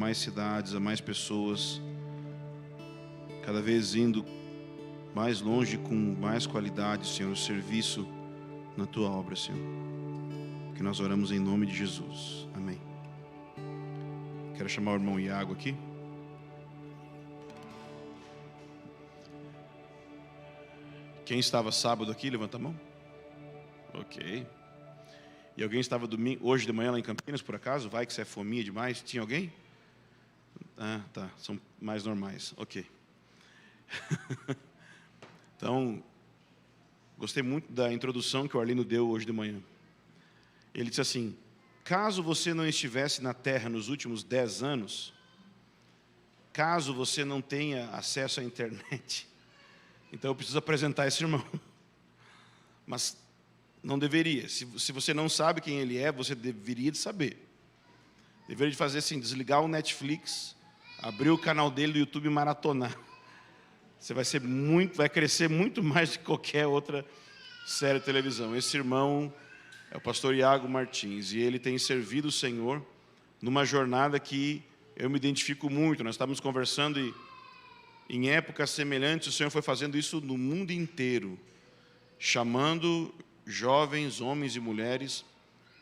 mais cidades, a mais pessoas, cada vez indo mais longe, com mais qualidade, Senhor, o serviço na Tua obra, Senhor. Que nós oramos em nome de Jesus. Amém. Quero chamar o irmão Iago aqui. Quem estava sábado aqui, levanta a mão. Ok. E alguém estava hoje de manhã lá em Campinas, por acaso? Vai que você é fominha demais. Tinha alguém? Ah, tá. São mais normais. Ok. Então, gostei muito da introdução que o Arlindo deu hoje de manhã. Ele disse assim: caso você não estivesse na Terra nos últimos 10 anos, caso você não tenha acesso à internet, então eu preciso apresentar esse irmão. Mas não deveria. Se você não sabe quem ele é, você deveria de saber. Deveria de fazer assim, desligar o Netflix, abrir o canal dele do YouTube e maratonar. Você vai crescer muito mais do que qualquer outra série de televisão. Esse irmão é o pastor Iago Martins, e ele tem servido o Senhor numa jornada que eu me identifico muito. Nós estávamos conversando e em épocas semelhantes o Senhor foi fazendo isso no mundo inteiro, chamando jovens, homens e mulheres,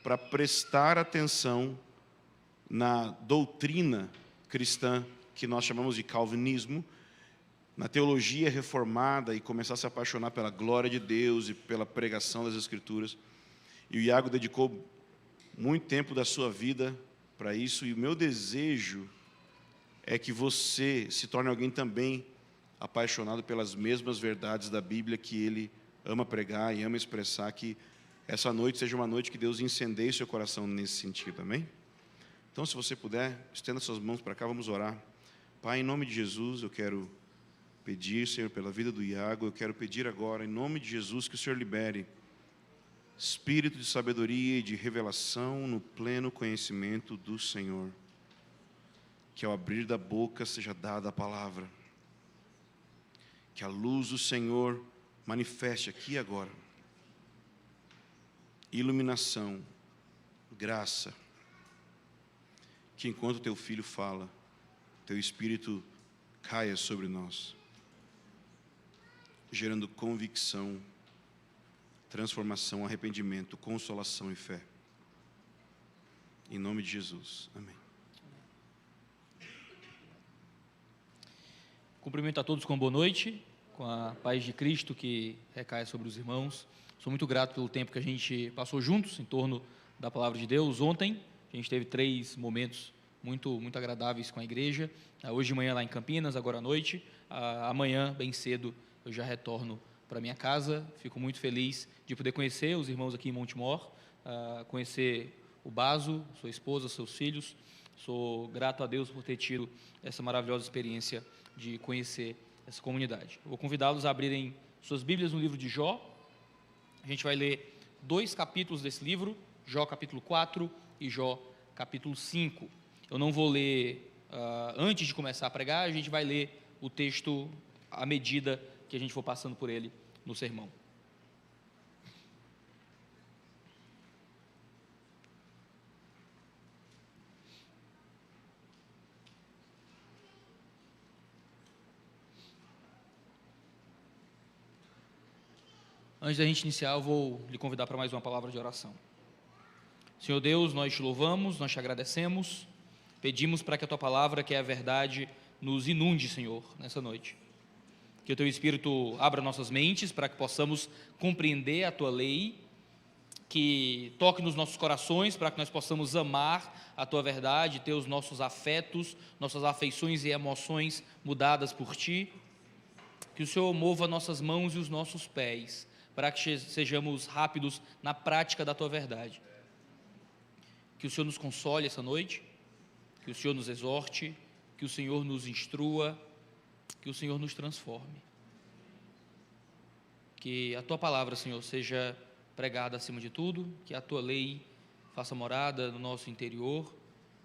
para prestar atenção na doutrina cristã, que nós chamamos de calvinismo, na teologia reformada, e começar a se apaixonar pela glória de Deus e pela pregação das Escrituras. E o Iago dedicou muito tempo da sua vida para isso, e o meu desejo é que você se torne alguém também apaixonado pelas mesmas verdades da Bíblia que ele ama pregar e ama expressar, que essa noite seja uma noite que Deus incendeie seu coração nesse sentido, amém? Então, se você puder, estenda suas mãos para cá, vamos orar. Pai, em nome de Jesus, eu quero pedir, Senhor, pela vida do Iago, eu quero pedir agora, em nome de Jesus, que o Senhor libere espírito de sabedoria e de revelação no pleno conhecimento do Senhor. Que ao abrir da boca seja dada a palavra. Que a luz do Senhor manifeste aqui e agora iluminação, graça. Que enquanto teu filho fala, teu Espírito caia sobre nós, gerando convicção, transformação, arrependimento, consolação e fé. Em nome de Jesus. Amém. Cumprimento a todos com boa noite, com a paz de Cristo que recai sobre os irmãos. Sou muito grato pelo tempo que a gente passou juntos em torno da palavra de Deus. Ontem a gente teve 3 momentos muito agradáveis com a igreja. Hoje de manhã lá em Campinas, agora à noite. Amanhã, bem cedo, eu já retorno para minha casa. Fico muito feliz de poder conhecer os irmãos aqui em Montemor, conhecer o Baso, sua esposa, seus filhos. Sou grato a Deus por ter tido essa maravilhosa experiência de conhecer essa comunidade. Eu vou convidá-los a abrirem suas Bíblias no livro de Jó. A gente vai ler 2 capítulos desse livro, Jó capítulo 4 e Jó capítulo 5. Eu não vou ler antes de começar a pregar, a gente vai ler o texto à medida que a gente for passando por ele no sermão. Antes da gente iniciar, eu vou lhe convidar para mais uma palavra de oração. Senhor Deus, nós te louvamos, nós te agradecemos, pedimos para que a tua palavra, que é a verdade, nos inunde, Senhor, nessa noite. Que o teu Espírito abra nossas mentes para que possamos compreender a tua lei, que toque nos nossos corações para que nós possamos amar a tua verdade, ter os nossos afetos, nossas afeições e emoções mudadas por ti. Que o Senhor mova nossas mãos e os nossos pés para que sejamos rápidos na prática da tua verdade. Que o Senhor nos console essa noite, que o Senhor nos exorte, que o Senhor nos instrua, que o Senhor nos transforme. Que a tua palavra, Senhor, seja pregada acima de tudo, que a tua lei faça morada no nosso interior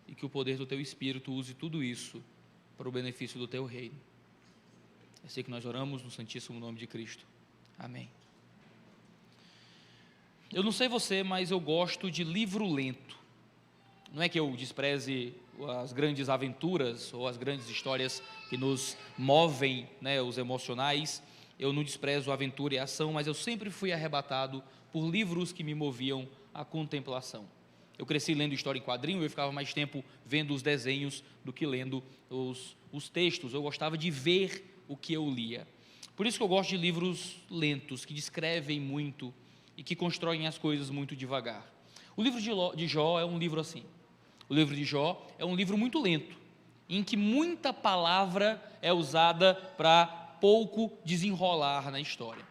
e que o poder do teu Espírito use tudo isso para o benefício do teu reino. É assim que nós oramos no santíssimo nome de Cristo. Amém. Eu não sei você, mas eu gosto de livro lento. Não é que eu despreze as grandes aventuras ou as grandes histórias que nos movem, né, os emocionais. Eu não desprezo a aventura e a ação, mas eu sempre fui arrebatado por livros que me moviam à contemplação. Eu cresci lendo história em quadrinho, eu ficava mais tempo vendo os desenhos do que lendo os textos. Eu gostava de ver o que eu lia. Por isso que eu gosto de livros lentos, que descrevem muito e que constroem as coisas muito devagar. O livro de Jó é um livro assim. O livro de Jó é um livro muito lento, em que muita palavra é usada para pouco desenrolar na história.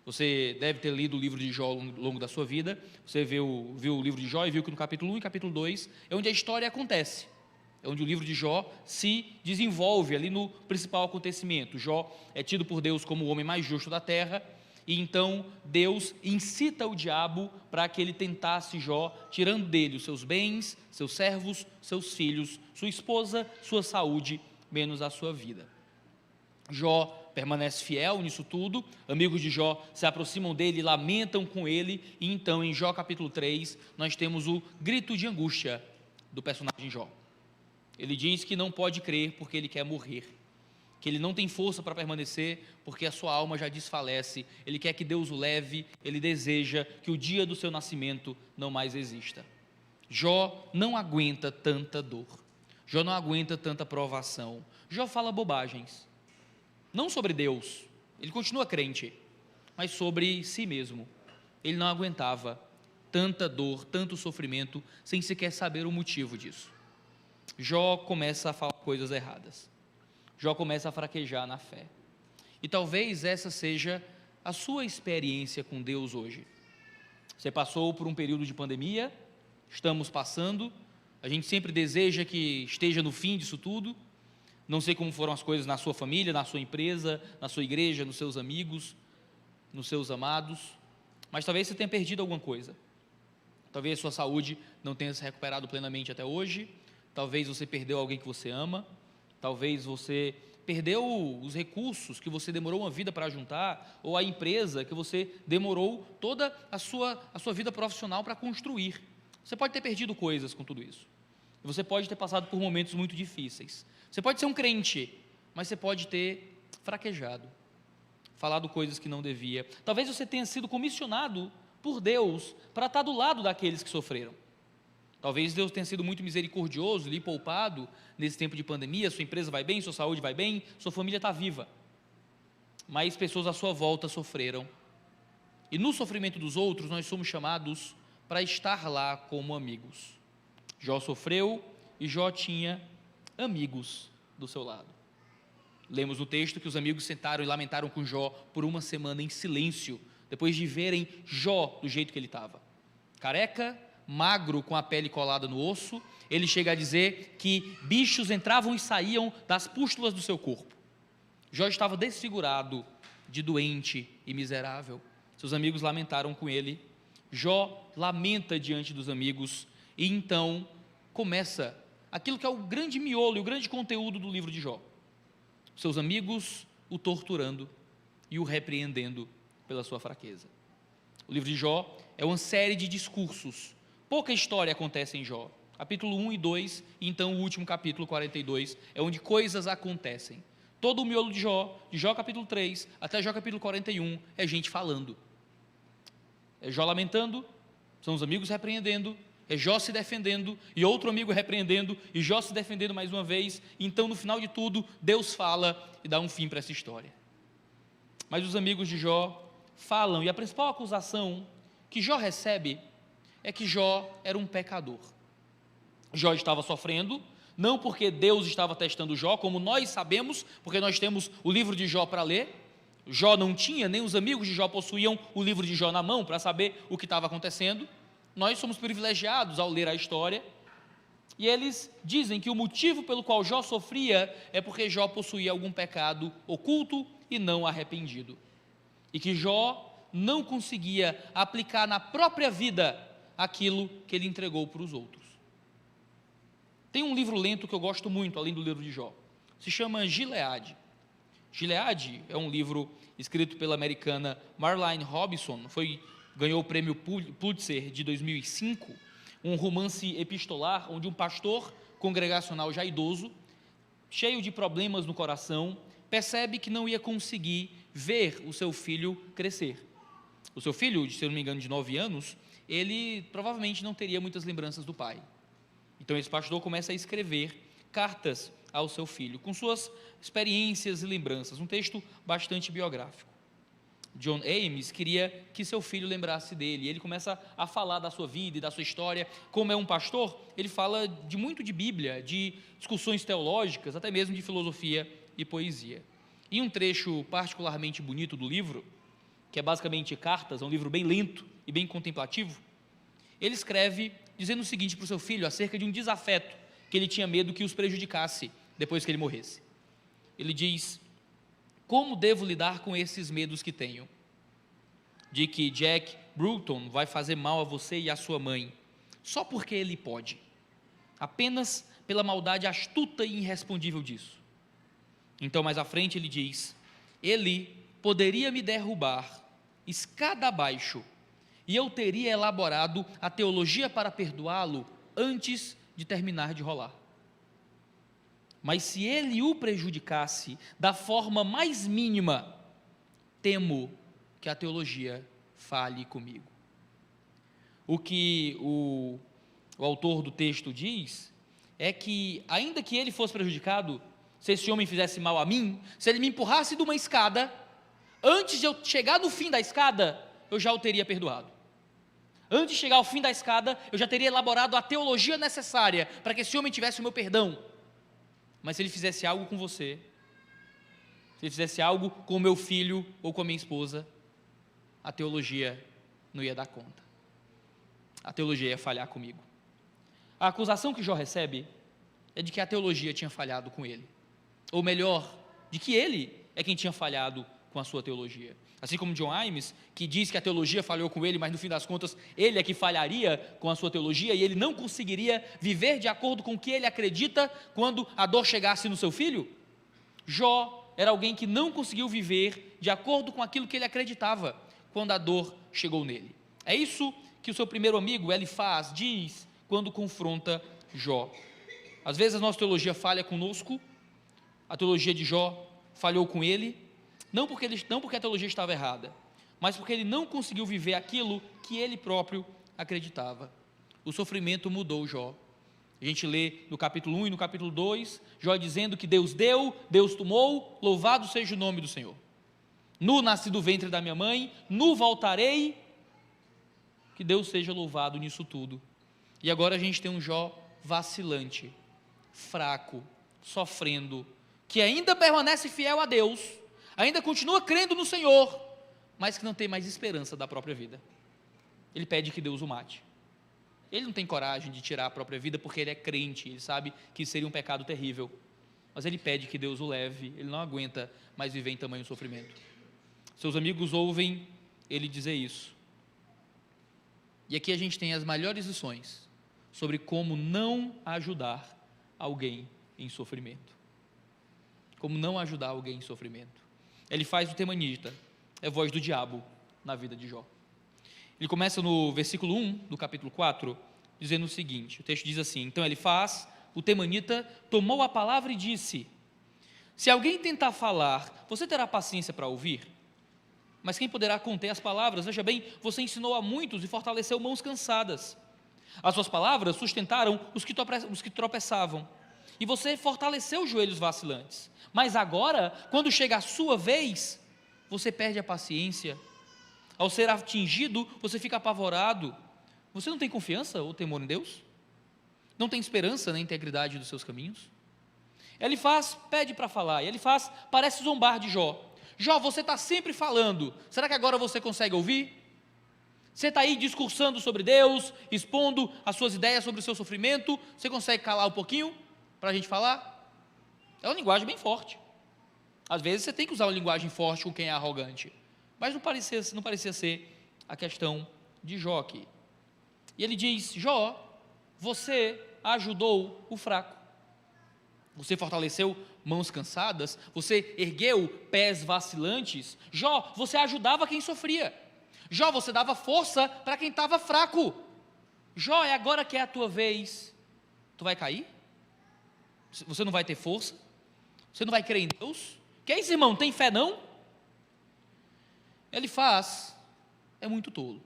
Você deve ter lido o livro de Jó ao longo da sua vida. Você viu o livro de Jó e viu que no capítulo 1 e capítulo 2 é onde a história acontece. É onde o livro de Jó se desenvolve ali no principal acontecimento. Jó é tido por Deus como o homem mais justo da terra, e então Deus incita o diabo para que ele tentasse Jó, tirando dele os seus bens, seus servos, seus filhos, sua esposa, sua saúde, menos a sua vida. Jó permanece fiel nisso tudo, amigos de Jó se aproximam dele, lamentam com ele, e então em Jó capítulo 3 nós temos o grito de angústia do personagem Jó. Ele diz que não pode crer porque ele quer morrer, que ele não tem força para permanecer porque a sua alma já desfalece, ele quer que Deus o leve, ele deseja que o dia do seu nascimento não mais exista. Jó não aguenta tanta dor, Jó não aguenta tanta provação, Jó fala bobagens, não sobre Deus, ele continua crente, mas sobre si mesmo. Ele não aguentava tanta dor, tanto sofrimento, sem sequer saber o motivo disso. Jó começa a falar coisas erradas, Jó começa a fraquejar na fé, e talvez essa seja a sua experiência com Deus hoje. Você passou por um período de pandemia, estamos passando, a gente sempre deseja que esteja no fim disso tudo. Não sei como foram as coisas na sua família, na sua empresa, na sua igreja, nos seus amigos, nos seus amados, mas talvez você tenha perdido alguma coisa, talvez sua saúde não tenha se recuperado plenamente até hoje, talvez você perdeu alguém que você ama, talvez você perdeu os recursos que você demorou uma vida para juntar, ou a empresa que você demorou toda a sua vida profissional para construir. Você pode ter perdido coisas com tudo isso, e você pode ter passado por momentos muito difíceis. Você pode ser um crente, mas você pode ter fraquejado, falado coisas que não devia. Talvez você tenha sido comissionado por Deus para estar do lado daqueles que sofreram. Talvez Deus tenha sido muito misericordioso, lhe poupado nesse tempo de pandemia, sua empresa vai bem, sua saúde vai bem, sua família está viva. Mas pessoas à sua volta sofreram. E no sofrimento dos outros, nós somos chamados para estar lá como amigos. Jó sofreu e Jó tinha amigos do seu lado. Lemos no texto que os amigos sentaram e lamentaram com Jó por uma semana em silêncio, depois de verem Jó do jeito que ele estava. Careca, magro, com a pele colada no osso, ele chega a dizer que bichos entravam e saíam das pústulas do seu corpo. Jó estava desfigurado, de doente e miserável. Seus amigos lamentaram com ele. Jó lamenta diante dos amigos e então começa aquilo que é o grande miolo e o grande conteúdo do livro de Jó. Seus amigos o torturando e o repreendendo pela sua fraqueza. O livro de Jó é uma série de discursos. Pouca história acontece em Jó. Capítulo 1 e 2, e então o último capítulo 42, é onde coisas acontecem. Todo o miolo de Jó capítulo 3 até Jó capítulo 41, é gente falando. É Jó lamentando, são os amigos repreendendo, é Jó se defendendo, e outro amigo repreendendo, e Jó se defendendo mais uma vez. Então, no final de tudo, Deus fala e dá um fim para essa história. Mas os amigos de Jó falam, e a principal acusação que Jó recebe é que Jó era um pecador. Jó estava sofrendo, não porque Deus estava testando Jó, como nós sabemos, porque nós temos o livro de Jó para ler. Jó não tinha, nem os amigos de Jó possuíam o livro de Jó na mão para saber o que estava acontecendo. Nós somos privilegiados ao ler a história, e eles dizem que o motivo pelo qual Jó sofria é porque Jó possuía algum pecado oculto e não arrependido, e que Jó não conseguia aplicar na própria vida aquilo que ele entregou para os outros. Tem um livro lento que eu gosto muito, além do livro de Jó, se chama Gileade. Gileade é um livro escrito pela americana Marlene Robinson, ganhou o prêmio Pulitzer de 2005, um romance epistolar, onde um pastor congregacional já idoso, cheio de problemas no coração, percebe que não ia conseguir ver o seu filho crescer. O seu filho, se eu não me engano, de 9 anos, ele provavelmente não teria muitas lembranças do pai. Então esse pastor começa a escrever cartas ao seu filho, com suas experiências e lembranças, um texto bastante biográfico. John Ames queria que seu filho lembrasse dele, ele começa a falar da sua vida e da sua história. Como é um pastor, ele fala muito de Bíblia, de discussões teológicas, até mesmo de filosofia e poesia. E um trecho particularmente bonito do livro, que é basicamente cartas, é um livro bem lento e bem contemplativo, ele escreve dizendo o seguinte para o seu filho, acerca de um desafeto que ele tinha medo que os prejudicasse depois que ele morresse. Ele diz: como devo lidar com esses medos que tenho? De que Jack Bruton vai fazer mal a você e à sua mãe, só porque ele pode, apenas pela maldade astuta e irrespondível disso. Então, mais à frente, ele diz: ele poderia me derrubar escada abaixo, e eu teria elaborado a teologia para perdoá-lo antes de terminar de rolar. Mas se ele o prejudicasse da forma mais mínima, temo que a teologia fale comigo. O que o autor do texto diz é que, ainda que ele fosse prejudicado, se esse homem fizesse mal a mim, se ele me empurrasse de uma escada, antes de eu chegar no fim da escada, eu já o teria perdoado. Antes de chegar ao fim da escada, eu já teria elaborado a teologia necessária para que esse homem tivesse o meu perdão. Mas se ele fizesse algo com você, se ele fizesse algo com o meu filho ou com a minha esposa, a teologia não ia dar conta. A teologia ia falhar comigo. A acusação que Jó recebe é de que a teologia tinha falhado com ele. Ou melhor, de que ele é quem tinha falhado com a sua teologia. Assim como John Ames, que diz que a teologia falhou com ele, mas no fim das contas ele é que falharia com a sua teologia e ele não conseguiria viver de acordo com o que ele acredita quando a dor chegasse no seu filho. Jó era alguém que não conseguiu viver de acordo com aquilo que ele acreditava quando a dor chegou nele. É isso que o seu primeiro amigo, Elifaz, diz quando confronta Jó. Às vezes a nossa teologia falha conosco, a teologia de Jó falhou com ele, não porque a teologia estava errada, mas porque ele não conseguiu viver aquilo que ele próprio acreditava. O sofrimento mudou Jó. A gente lê no capítulo 1 e no capítulo 2, Jó dizendo que Deus deu, Deus tomou, louvado seja o nome do Senhor. Nu nasci do ventre da minha mãe, nu voltarei, que Deus seja louvado nisso tudo. E agora a gente tem um Jó vacilante, fraco, sofrendo, que ainda permanece fiel a Deus, ainda continua crendo no Senhor, mas que não tem mais esperança da própria vida. Ele pede que Deus o mate. Ele não tem coragem de tirar a própria vida porque ele é crente, ele sabe que seria um pecado terrível, mas ele pede que Deus o leve, ele não aguenta mais viver em tamanho sofrimento. Seus amigos ouvem ele dizer isso. E aqui a gente tem as melhores lições sobre como não ajudar alguém em sofrimento. Como não ajudar alguém em sofrimento. Ele faz o temanita, é a voz do diabo na vida de Jó. Ele começa no versículo 1 do capítulo 4, dizendo o seguinte, o texto diz assim: então Elifaz, o temanita, tomou a palavra e disse: se alguém tentar falar, você terá paciência para ouvir? Mas quem poderá conter as palavras? Veja bem, você ensinou a muitos e fortaleceu mãos cansadas. As suas palavras sustentaram os que tropeçavam, e você fortaleceu os joelhos vacilantes. Mas agora, quando chega a sua vez, você perde a paciência. Ao ser atingido, você fica apavorado. Você não tem confiança ou temor em Deus? Não tem esperança na integridade dos seus caminhos? Elifaz pede para falar, e Elifaz parece zombar de Jó. Jó, você está sempre falando, será que agora você consegue ouvir? Você está aí discursando sobre Deus, expondo as suas ideias sobre o seu sofrimento, você consegue calar um pouquinho para a gente falar? É uma linguagem bem forte. Às vezes você tem que usar uma linguagem forte com quem é arrogante, mas não parecia ser a questão de Jó aqui. E ele diz: Jó, você ajudou o fraco, você fortaleceu mãos cansadas, você ergueu pés vacilantes. Jó, você ajudava quem sofria. Jó, você dava força para quem estava fraco. Jó, é agora que é a tua vez, tu vai cair? Você não vai ter força? Você não vai crer em Deus? Que é isso, irmão? Tem fé não? Ele faz, é muito tolo.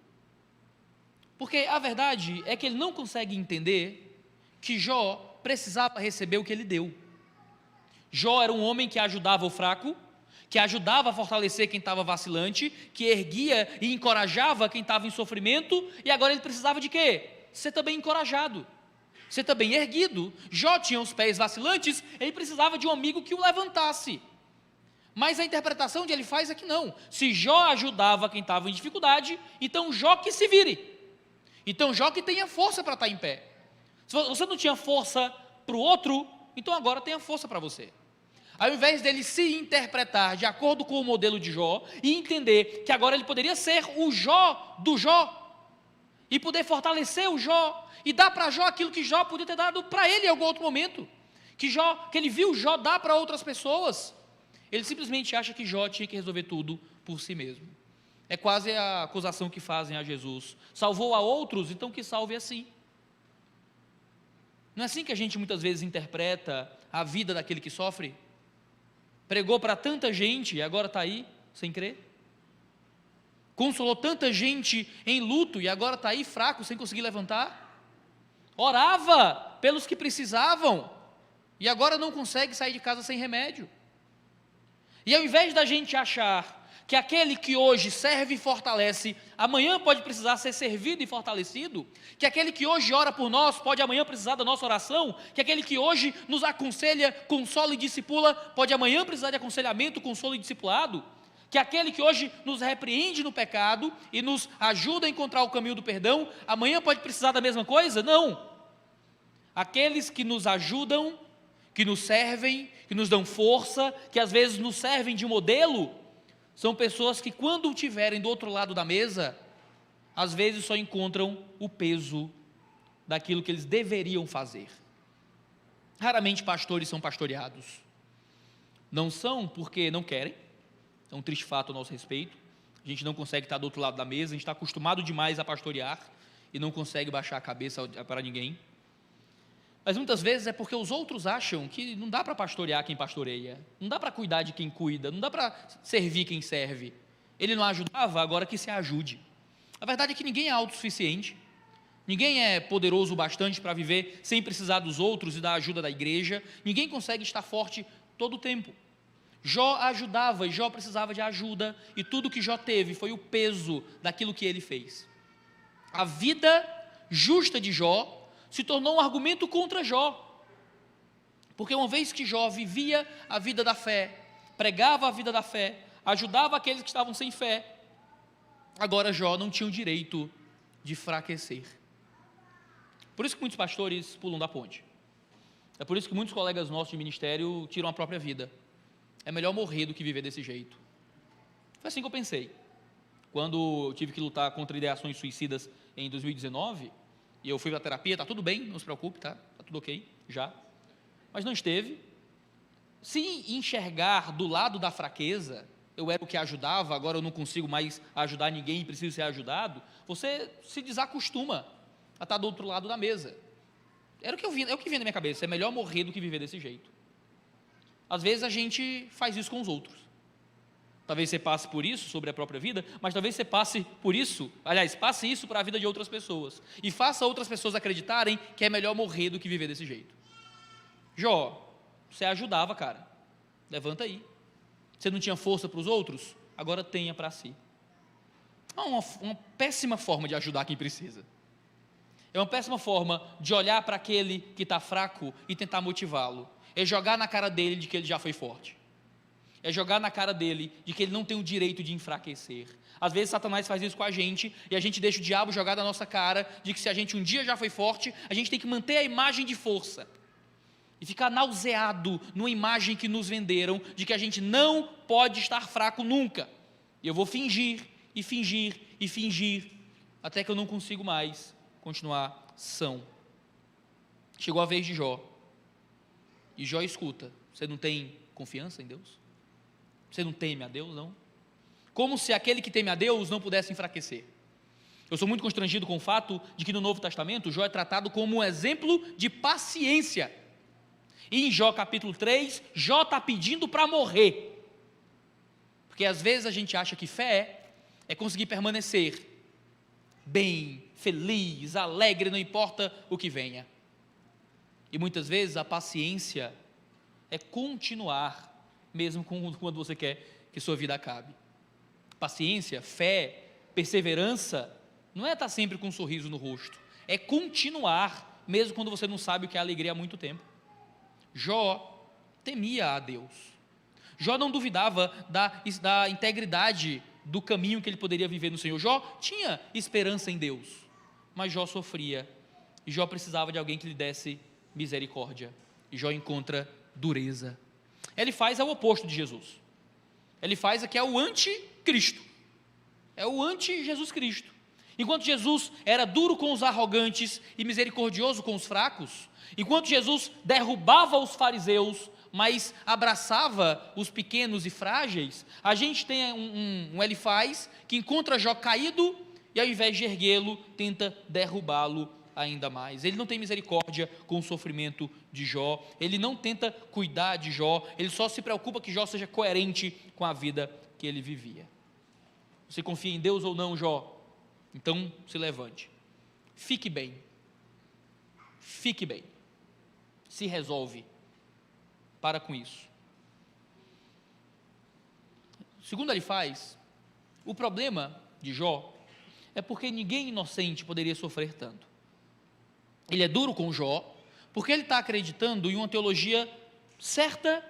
Porque a verdade é que ele não consegue entender que Jó precisava receber o que ele deu. Jó era um homem que ajudava o fraco, que ajudava a fortalecer quem estava vacilante, que erguia e encorajava quem estava em sofrimento, e agora ele precisava de quê? Ser também encorajado, ser também erguido. Jó tinha os pés vacilantes, ele precisava de um amigo que o levantasse. Mas a interpretação de ele faz é que não. Se Jó ajudava quem estava em dificuldade, então Jó que se vire. Então Jó que tenha força para estar em pé. Se você não tinha força para o outro, então agora tenha força para você. Ao invés dele se interpretar de acordo com o modelo de Jó e entender que agora ele poderia ser o Jó do Jó e poder fortalecer o Jó e dar para Jó aquilo que Jó podia ter dado para ele em algum outro momento, que ele viu Jó dar para outras pessoas, ele simplesmente acha que Jó tinha que resolver tudo por si mesmo. É quase a acusação que fazem a Jesus: salvou a outros, então que salve a si. Não é assim que a gente muitas vezes interpreta a vida daquele que sofre? Pregou para tanta gente e agora está aí sem crer? Consolou tanta gente em luto e agora está aí fraco, sem conseguir levantar? Orava pelos que precisavam e agora não consegue sair de casa sem remédio. E ao invés da gente achar que aquele que hoje serve e fortalece, amanhã pode precisar ser servido e fortalecido, que aquele que hoje ora por nós, pode amanhã precisar da nossa oração, que aquele que hoje nos aconselha, consola e discipula, pode amanhã precisar de aconselhamento, consolo e discipulado, que aquele que hoje nos repreende no pecado e nos ajuda a encontrar o caminho do perdão, amanhã pode precisar da mesma coisa? Não. Aqueles que nos ajudam, que nos servem, que nos dão força, que às vezes nos servem de modelo, são pessoas que quando estiverem do outro lado da mesa, às vezes só encontram o peso daquilo que eles deveriam fazer. Raramente pastores são pastoreados. Não são porque não querem, é um triste fato a nosso respeito. A gente não consegue estar do outro lado da mesa, a gente está acostumado demais a pastorear e não consegue baixar a cabeça para ninguém. Mas muitas vezes é porque os outros acham que não dá para pastorear quem pastoreia, não dá para cuidar de quem cuida, não dá para servir quem serve. Ele não ajudava, agora que se ajude. A verdade é que ninguém é autossuficiente, ninguém é poderoso o bastante para viver sem precisar dos outros e da ajuda da igreja, ninguém consegue estar forte todo o tempo. Jó ajudava e Jó precisava de ajuda, e tudo que Jó teve foi o peso daquilo que ele fez. A vida justa de Jó se tornou um argumento contra Jó, porque uma vez que Jó vivia a vida da fé, pregava a vida da fé, ajudava aqueles que estavam sem fé, agora Jó não tinha o direito de fraquecer. Por isso que muitos pastores pulam da ponte, é por isso que muitos colegas nossos de ministério tiram a própria vida. É melhor morrer do que viver desse jeito. Foi assim que eu pensei, quando eu tive que lutar contra ideações suicidas em 2019, e eu fui para a terapia, está tudo bem, não se preocupe, está tudo ok, já. Mas não esteve. Se enxergar do lado da fraqueza, eu era o que ajudava, agora eu não consigo mais ajudar ninguém e preciso ser ajudado, você se desacostuma a estar do outro lado da mesa. É o que vinha na minha cabeça, é melhor morrer do que viver desse jeito. Às vezes a gente faz isso com os outros. Talvez você passe por isso sobre a própria vida, mas talvez você passe por isso, passe isso para a vida de outras pessoas, e faça outras pessoas acreditarem que é melhor morrer do que viver desse jeito. Jó, você ajudava, cara, levanta aí. Você não tinha força para os outros? Agora tenha para si. É uma péssima forma de ajudar quem precisa. É uma péssima forma de olhar para aquele que está fraco e tentar motivá-lo. É jogar na cara dele de que ele já foi forte. É jogar na cara dele de que ele não tem o direito de enfraquecer. Às vezes Satanás faz isso com a gente e a gente deixa o diabo jogar na nossa cara de que se a gente um dia já foi forte, a gente tem que manter a imagem de força e ficar nauseado numa imagem que nos venderam de que a gente não pode estar fraco nunca. E eu vou fingir e fingir e fingir até que eu não consigo mais continuar são. Chegou a vez de Jó. E Jó escuta: você não tem confiança em Deus? Você não teme a Deus, não? Como se aquele que teme a Deus não pudesse enfraquecer. Eu sou muito constrangido com o fato de que no Novo Testamento Jó é tratado como um exemplo de paciência. E em Jó capítulo 3, Jó está pedindo para morrer. Porque às vezes a gente acha que fé é conseguir permanecer bem, feliz, alegre, não importa o que venha. E muitas vezes a paciência é continuar, mesmo quando você quer que sua vida acabe. Paciência, fé, perseverança, não é estar sempre com um sorriso no rosto, é continuar, mesmo quando você não sabe o que é alegria há muito tempo. Jó temia a Deus. Jó não duvidava da integridade do caminho que ele poderia viver no Senhor. Jó tinha esperança em Deus, mas Jó sofria, e Jó precisava de alguém que lhe desse misericórdia, e Jó encontra dureza. Ele faz o oposto de Jesus. Ele faz que é o anticristo, é o anti-Jesus Cristo. Enquanto Jesus era duro com os arrogantes e misericordioso com os fracos, enquanto Jesus derrubava os fariseus, mas abraçava os pequenos e frágeis, a gente tem um Elifaz que encontra Jó caído e ao invés de erguê-lo, tenta derrubá-lo ainda mais. Ele não tem misericórdia com o sofrimento de Jó, ele não tenta cuidar de Jó, ele só se preocupa que Jó seja coerente com a vida que ele vivia. Você confia em Deus ou não, Jó? Então se levante, fique bem, se resolve, para com isso. Segundo ele faz, o problema de Jó é porque ninguém inocente poderia sofrer tanto. Ele é duro com Jó, porque ele está acreditando em uma teologia certa,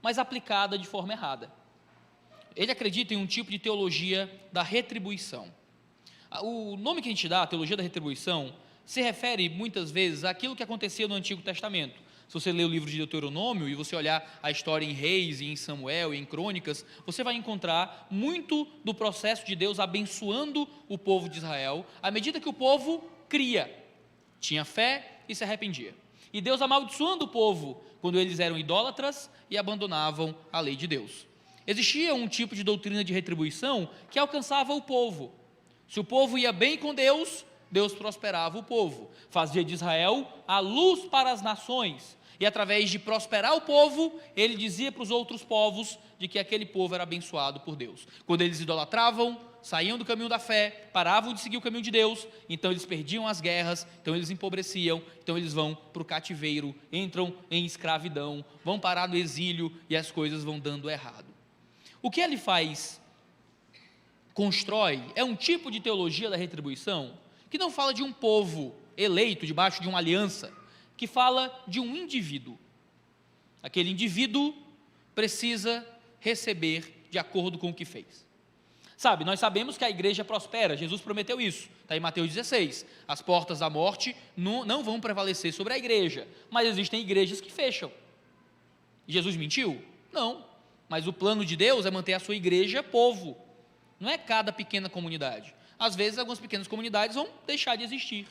mas aplicada de forma errada. Ele acredita em um tipo de teologia da retribuição. O nome que a gente dá, a teologia da retribuição, se refere muitas vezes àquilo que acontecia no Antigo Testamento. Se você ler o livro de Deuteronômio e você olhar a história em Reis, e em Samuel, e em Crônicas, você vai encontrar muito do processo de Deus abençoando o povo de Israel, à medida que o povo cria, tinha fé e se arrependia. E Deus amaldiçoando o povo quando eles eram idólatras e abandonavam a lei de Deus. Existia um tipo de doutrina de retribuição que alcançava o povo. Se o povo ia bem com Deus, Deus prosperava o povo, fazia de Israel a luz para as nações, e através de prosperar o povo, ele dizia para os outros povos de que aquele povo era abençoado por Deus. Quando eles idolatravam, saíam do caminho da fé, paravam de seguir o caminho de Deus, então eles perdiam as guerras, então eles empobreciam, então eles vão para o cativeiro, entram em escravidão, vão parar no exílio e as coisas vão dando errado. O que ele faz? Constrói, é um tipo de teologia da retribuição que não fala de um povo eleito debaixo de uma aliança, que fala de um indivíduo. Aquele indivíduo precisa receber de acordo com o que fez. Sabe, nós sabemos que a igreja prospera, Jesus prometeu isso, está em Mateus 16, as portas da morte não vão prevalecer sobre a igreja, mas existem igrejas que fecham. Jesus mentiu? Não, mas o plano de Deus é manter a sua igreja povo, não é cada pequena comunidade. Às vezes algumas pequenas comunidades vão deixar de existir.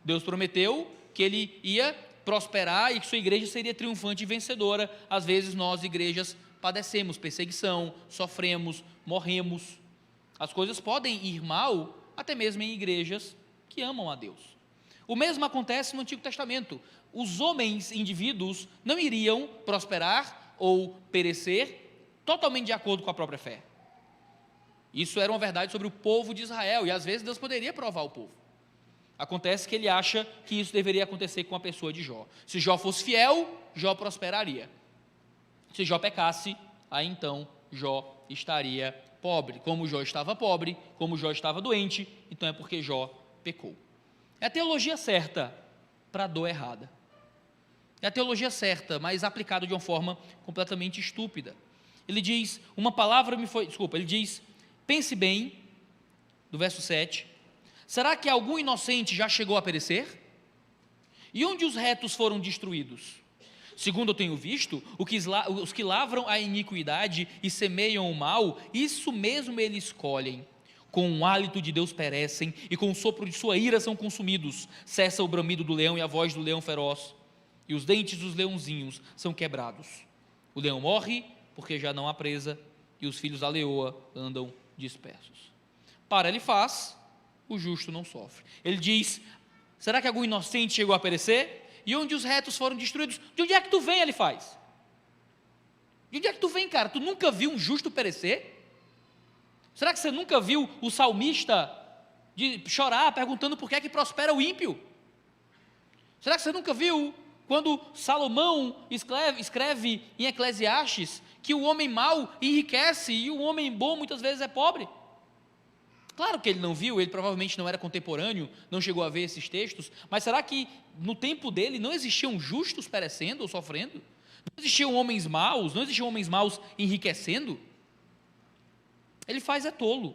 Deus prometeu que ele ia prosperar e que sua igreja seria triunfante e vencedora. Às vezes nós, igrejas, padecemos perseguição, sofremos, morremos. As coisas podem ir mal, até mesmo em igrejas que amam a Deus. O mesmo acontece no Antigo Testamento. Os homens, indivíduos, não iriam prosperar ou perecer totalmente de acordo com a própria fé. Isso era uma verdade sobre o povo de Israel, e às vezes Deus poderia provar o povo. Acontece que ele acha que isso deveria acontecer com a pessoa de Jó. Se Jó fosse fiel, Jó prosperaria. Se Jó pecasse, aí então Jó estaria pobre. Como Jó estava pobre, como Jó estava doente, então é porque Jó pecou. É a teologia certa para a dor errada. É a teologia certa, mas aplicada de uma forma completamente estúpida. Ele diz, ele diz, pense bem, do verso 7, será que algum inocente já chegou a perecer? E onde os retos foram destruídos? Segundo eu tenho visto, os que lavram a iniquidade e semeiam o mal, isso mesmo eles colhem. Com o hálito de Deus perecem, e com o sopro de sua ira são consumidos. Cessa o bramido do leão e a voz do leão feroz, e os dentes dos leãozinhos são quebrados. O leão morre, porque já não há presa, e os filhos da leoa andam dispersos. Para Elifaz, o justo não sofre. Ele diz, será que algum inocente chegou a perecer? E onde os retos foram destruídos? De onde é que tu vem, ele faz? De onde é que tu vem, cara? Tu nunca viu um justo perecer? Será que você nunca viu o salmista chorar, perguntando por que é que prospera o ímpio? Será que você nunca viu quando Salomão escreve em Eclesiastes que o homem mau enriquece e o homem bom muitas vezes é pobre? Claro que ele não viu, ele provavelmente não era contemporâneo, não chegou a ver esses textos, mas será que no tempo dele não existiam justos perecendo ou sofrendo? Não existiam homens maus enriquecendo? Ele faz é tolo,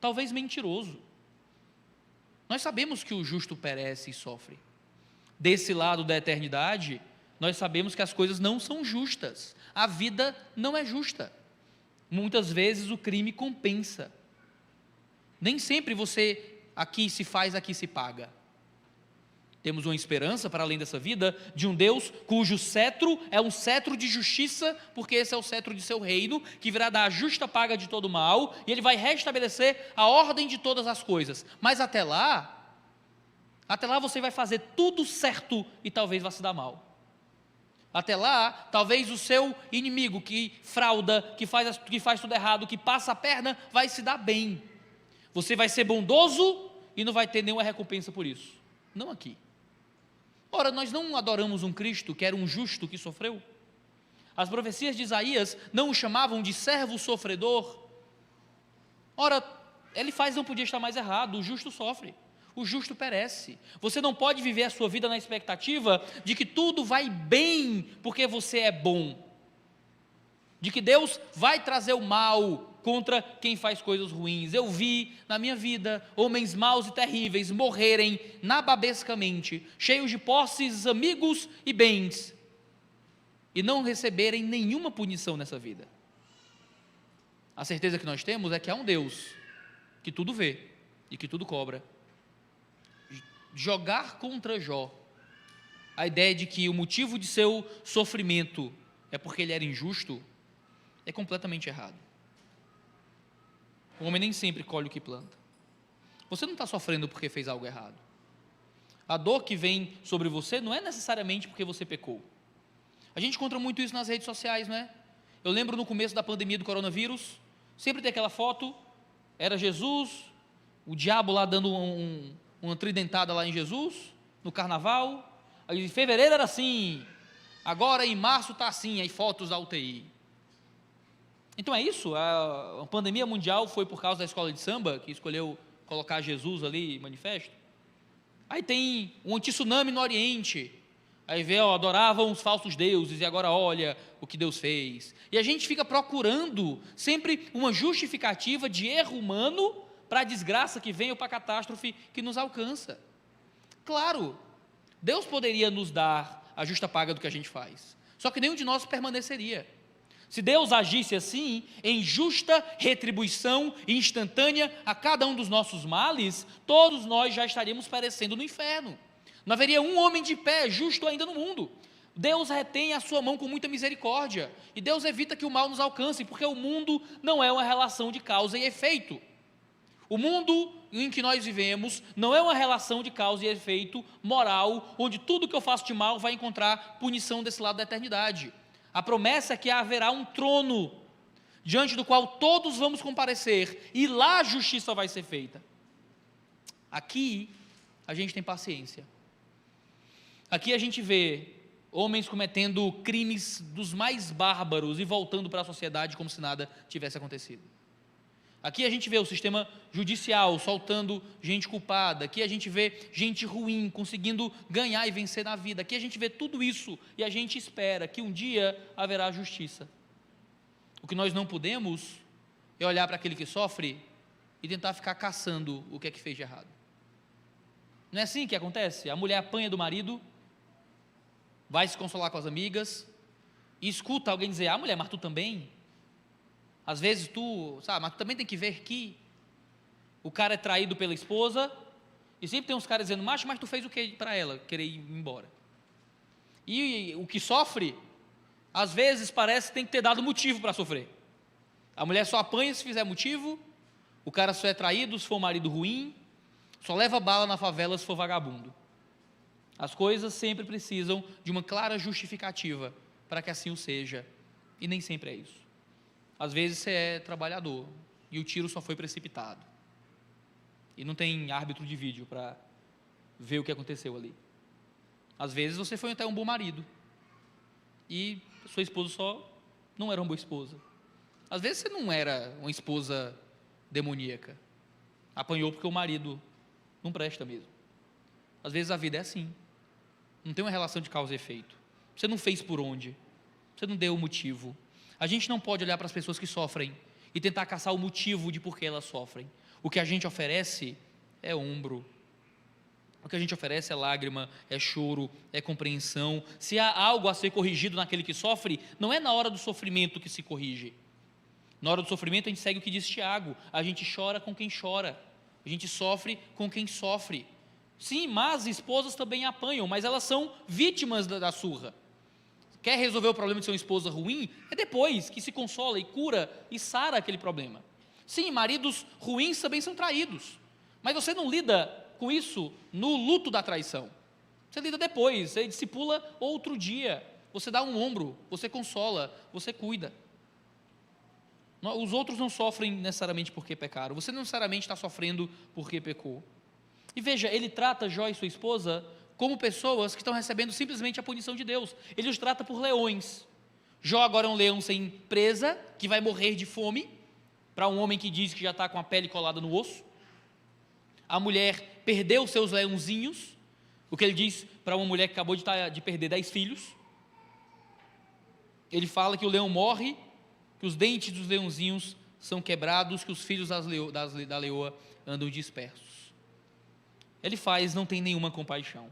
talvez mentiroso. Nós sabemos que o justo perece e sofre. Desse lado da eternidade, nós sabemos que as coisas não são justas. A vida não é justa. Muitas vezes o crime compensa. Nem sempre você aqui se faz, aqui se paga. Temos uma esperança para além dessa vida de um Deus cujo cetro é um cetro de justiça, porque esse é o cetro de seu reino, que virá dar a justa paga de todo mal, e ele vai restabelecer a ordem de todas as coisas. Mas até lá você vai fazer tudo certo e talvez vá se dar mal. Até lá, talvez o seu inimigo que frauda, que faz tudo errado, que passa a perna, vai se dar bem. Você vai ser bondoso e não vai ter nenhuma recompensa por isso. Não aqui. Ora, nós não adoramos um Cristo que era um justo que sofreu? As profecias de Isaías não o chamavam de servo sofredor? Ora, ele não podia estar mais errado, o justo sofre. O justo perece. Você não pode viver a sua vida na expectativa de que tudo vai bem porque você é bom. De que Deus vai trazer o mal contra quem faz coisas ruins. Eu vi na minha vida homens maus e terríveis morrerem nababescamente, cheios de posses, amigos e bens, e não receberem nenhuma punição nessa vida. A certeza que nós temos é que há um Deus que tudo vê e que tudo cobra. Jogar contra Jó a ideia de que o motivo de seu sofrimento é porque ele era injusto é completamente errado. O homem nem sempre colhe o que planta. Você não está sofrendo porque fez algo errado. A dor que vem sobre você não é necessariamente porque você pecou. A gente encontra muito isso nas redes sociais, não é? Eu lembro no começo da pandemia do coronavírus, sempre tem aquela foto, era Jesus, o diabo lá dando uma tridentada lá em Jesus, no carnaval. Aí em fevereiro era assim, agora em março está assim, aí fotos da UTI. Então é isso, a pandemia mundial foi por causa da escola de samba, que escolheu colocar Jesus ali, manifesto. Aí tem um antitsunami no Oriente, aí adoravam os falsos deuses, e agora olha o que Deus fez. E a gente fica procurando sempre uma justificativa de erro humano para a desgraça que vem ou para a catástrofe que nos alcança. Claro, Deus poderia nos dar a justa paga do que a gente faz, só que nenhum de nós permaneceria. Se Deus agisse assim, em justa retribuição instantânea a cada um dos nossos males, todos nós já estaríamos perecendo no inferno. Não haveria um homem de pé justo ainda no mundo. Deus retém a sua mão com muita misericórdia, e Deus evita que o mal nos alcance, porque o mundo não é uma relação de causa e efeito. O mundo em que nós vivemos não é uma relação de causa e efeito moral, onde tudo que eu faço de mal vai encontrar punição desse lado da eternidade. A promessa é que haverá um trono, diante do qual todos vamos comparecer, e lá a justiça vai ser feita. Aqui, a gente tem paciência. Aqui a gente vê homens cometendo crimes dos mais bárbaros e voltando para a sociedade como se nada tivesse acontecido. Aqui a gente vê o sistema judicial soltando gente culpada. Aqui a gente vê gente ruim conseguindo ganhar e vencer na vida. Aqui a gente vê tudo isso e a gente espera que um dia haverá justiça. O que nós não podemos é olhar para aquele que sofre e tentar ficar caçando o que é que fez de errado. Não é assim que acontece? A mulher apanha do marido, vai se consolar com as amigas e escuta alguém dizer: mulher, mas tu também? Às vezes mas tu também tem que ver que o cara é traído pela esposa, e sempre tem uns caras dizendo: mas tu fez o que para ela querer ir embora? E o que sofre, às vezes parece que tem que ter dado motivo para sofrer. A mulher só apanha se fizer motivo, o cara só é traído se for um marido ruim, Só leva bala na favela se for vagabundo. As coisas sempre precisam de uma clara justificativa para que assim o seja, e nem sempre é isso. Às vezes você é trabalhador e o tiro só foi precipitado, e não tem árbitro de vídeo para ver o que aconteceu ali. Às vezes você foi até um bom marido e sua esposa só não era uma boa esposa. Às vezes você não era uma esposa demoníaca, apanhou porque o marido não presta mesmo. Às vezes a vida é assim, não tem uma relação de causa e efeito. Você não fez por onde, você não deu o motivo. A gente não pode olhar para as pessoas que sofrem e tentar caçar o motivo de por que elas sofrem. O que a gente oferece é ombro, o que a gente oferece é lágrima, é choro, é compreensão. Se há algo a ser corrigido naquele que sofre, não é na hora do sofrimento que se corrige. Na hora do sofrimento a gente segue o que diz Tiago: a gente chora com quem chora, a gente sofre com quem sofre. Sim, mas esposas também apanham, mas elas são vítimas da surra. Quer resolver o problema de ser uma esposa ruim? É depois que se consola e cura e sara aquele problema. Sim, maridos ruins também são traídos, mas você não lida com isso no luto da traição. Você lida depois, você discipula outro dia, você dá um ombro, você consola, você cuida. Os outros não sofrem necessariamente porque pecaram, você não necessariamente está sofrendo porque pecou. E veja, ele trata Jó e sua esposa como pessoas que estão recebendo simplesmente a punição de Deus. Ele os trata por leões. Jó agora é um leão sem presa, que vai morrer de fome, para um homem que diz que já está com a pele colada no osso. A mulher perdeu seus leãozinhos, o que ele diz para uma mulher que acabou de perder 10 filhos. Ele fala que o leão morre, que os dentes dos leãozinhos são quebrados, que os filhos da leoa andam dispersos. Ele não tem nenhuma compaixão.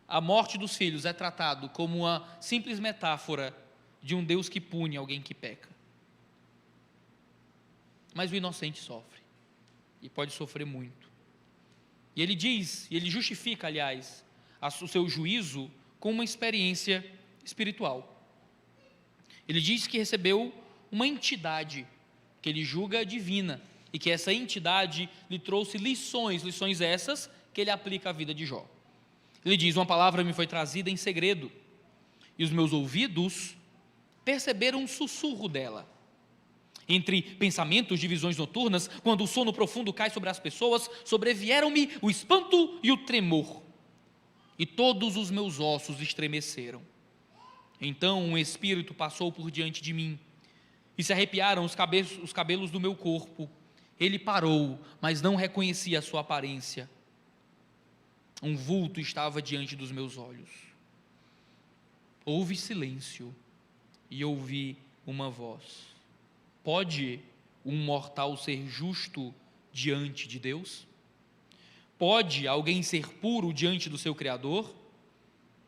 A morte dos filhos é tratado como uma simples metáfora de um Deus que pune alguém que peca. Mas o inocente sofre, e pode sofrer muito. E ele justifica, aliás, o seu juízo com uma experiência espiritual. Ele diz que recebeu uma entidade que ele julga divina, e que essa entidade lhe trouxe lições essas que ele aplica à vida de Jó. Ele diz: uma palavra me foi trazida em segredo, e os meus ouvidos perceberam um sussurro dela. Entre pensamentos de visões noturnas, quando o sono profundo cai sobre as pessoas, sobrevieram-me o espanto e o tremor, e todos os meus ossos estremeceram. Então um espírito passou por diante de mim, e se arrepiaram os cabelos do meu corpo. Ele parou, mas não reconheci a sua aparência. Um vulto estava diante dos meus olhos. Houve silêncio, e ouvi uma voz: pode um mortal ser justo diante de Deus? Pode alguém ser puro diante do seu Criador?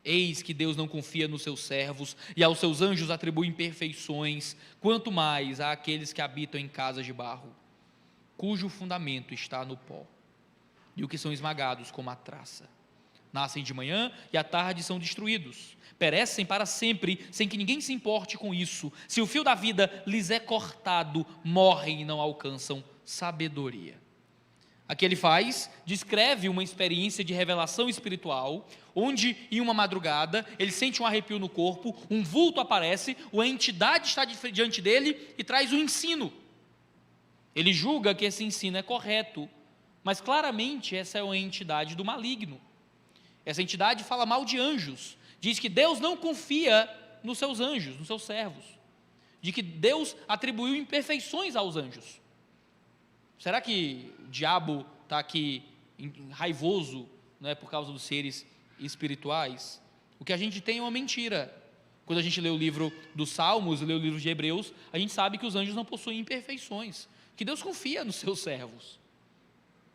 Eis que Deus não confia nos seus servos, e aos seus anjos atribui imperfeições, quanto mais àqueles que habitam em casas de barro, cujo fundamento está no pó, e o que são esmagados como a traça. Nascem de manhã e à tarde são destruídos, perecem para sempre, sem que ninguém se importe com isso. Se o fio da vida lhes é cortado, morrem e não alcançam sabedoria. Aqui ele descreve uma experiência de revelação espiritual, onde em uma madrugada ele sente um arrepio no corpo, um vulto aparece, uma entidade está diante dele e traz um ensino. Ele julga que esse ensino é correto, mas claramente essa é uma entidade do maligno. Essa entidade fala mal de anjos, diz que Deus não confia nos seus anjos, nos seus servos, de que Deus atribuiu imperfeições aos anjos. Será que o diabo está aqui raivoso, né, por causa dos seres espirituais? O que a gente tem é uma mentira. Quando a gente lê o livro dos Salmos, lê o livro de Hebreus, a gente sabe que os anjos não possuem imperfeições, que Deus confia nos seus servos.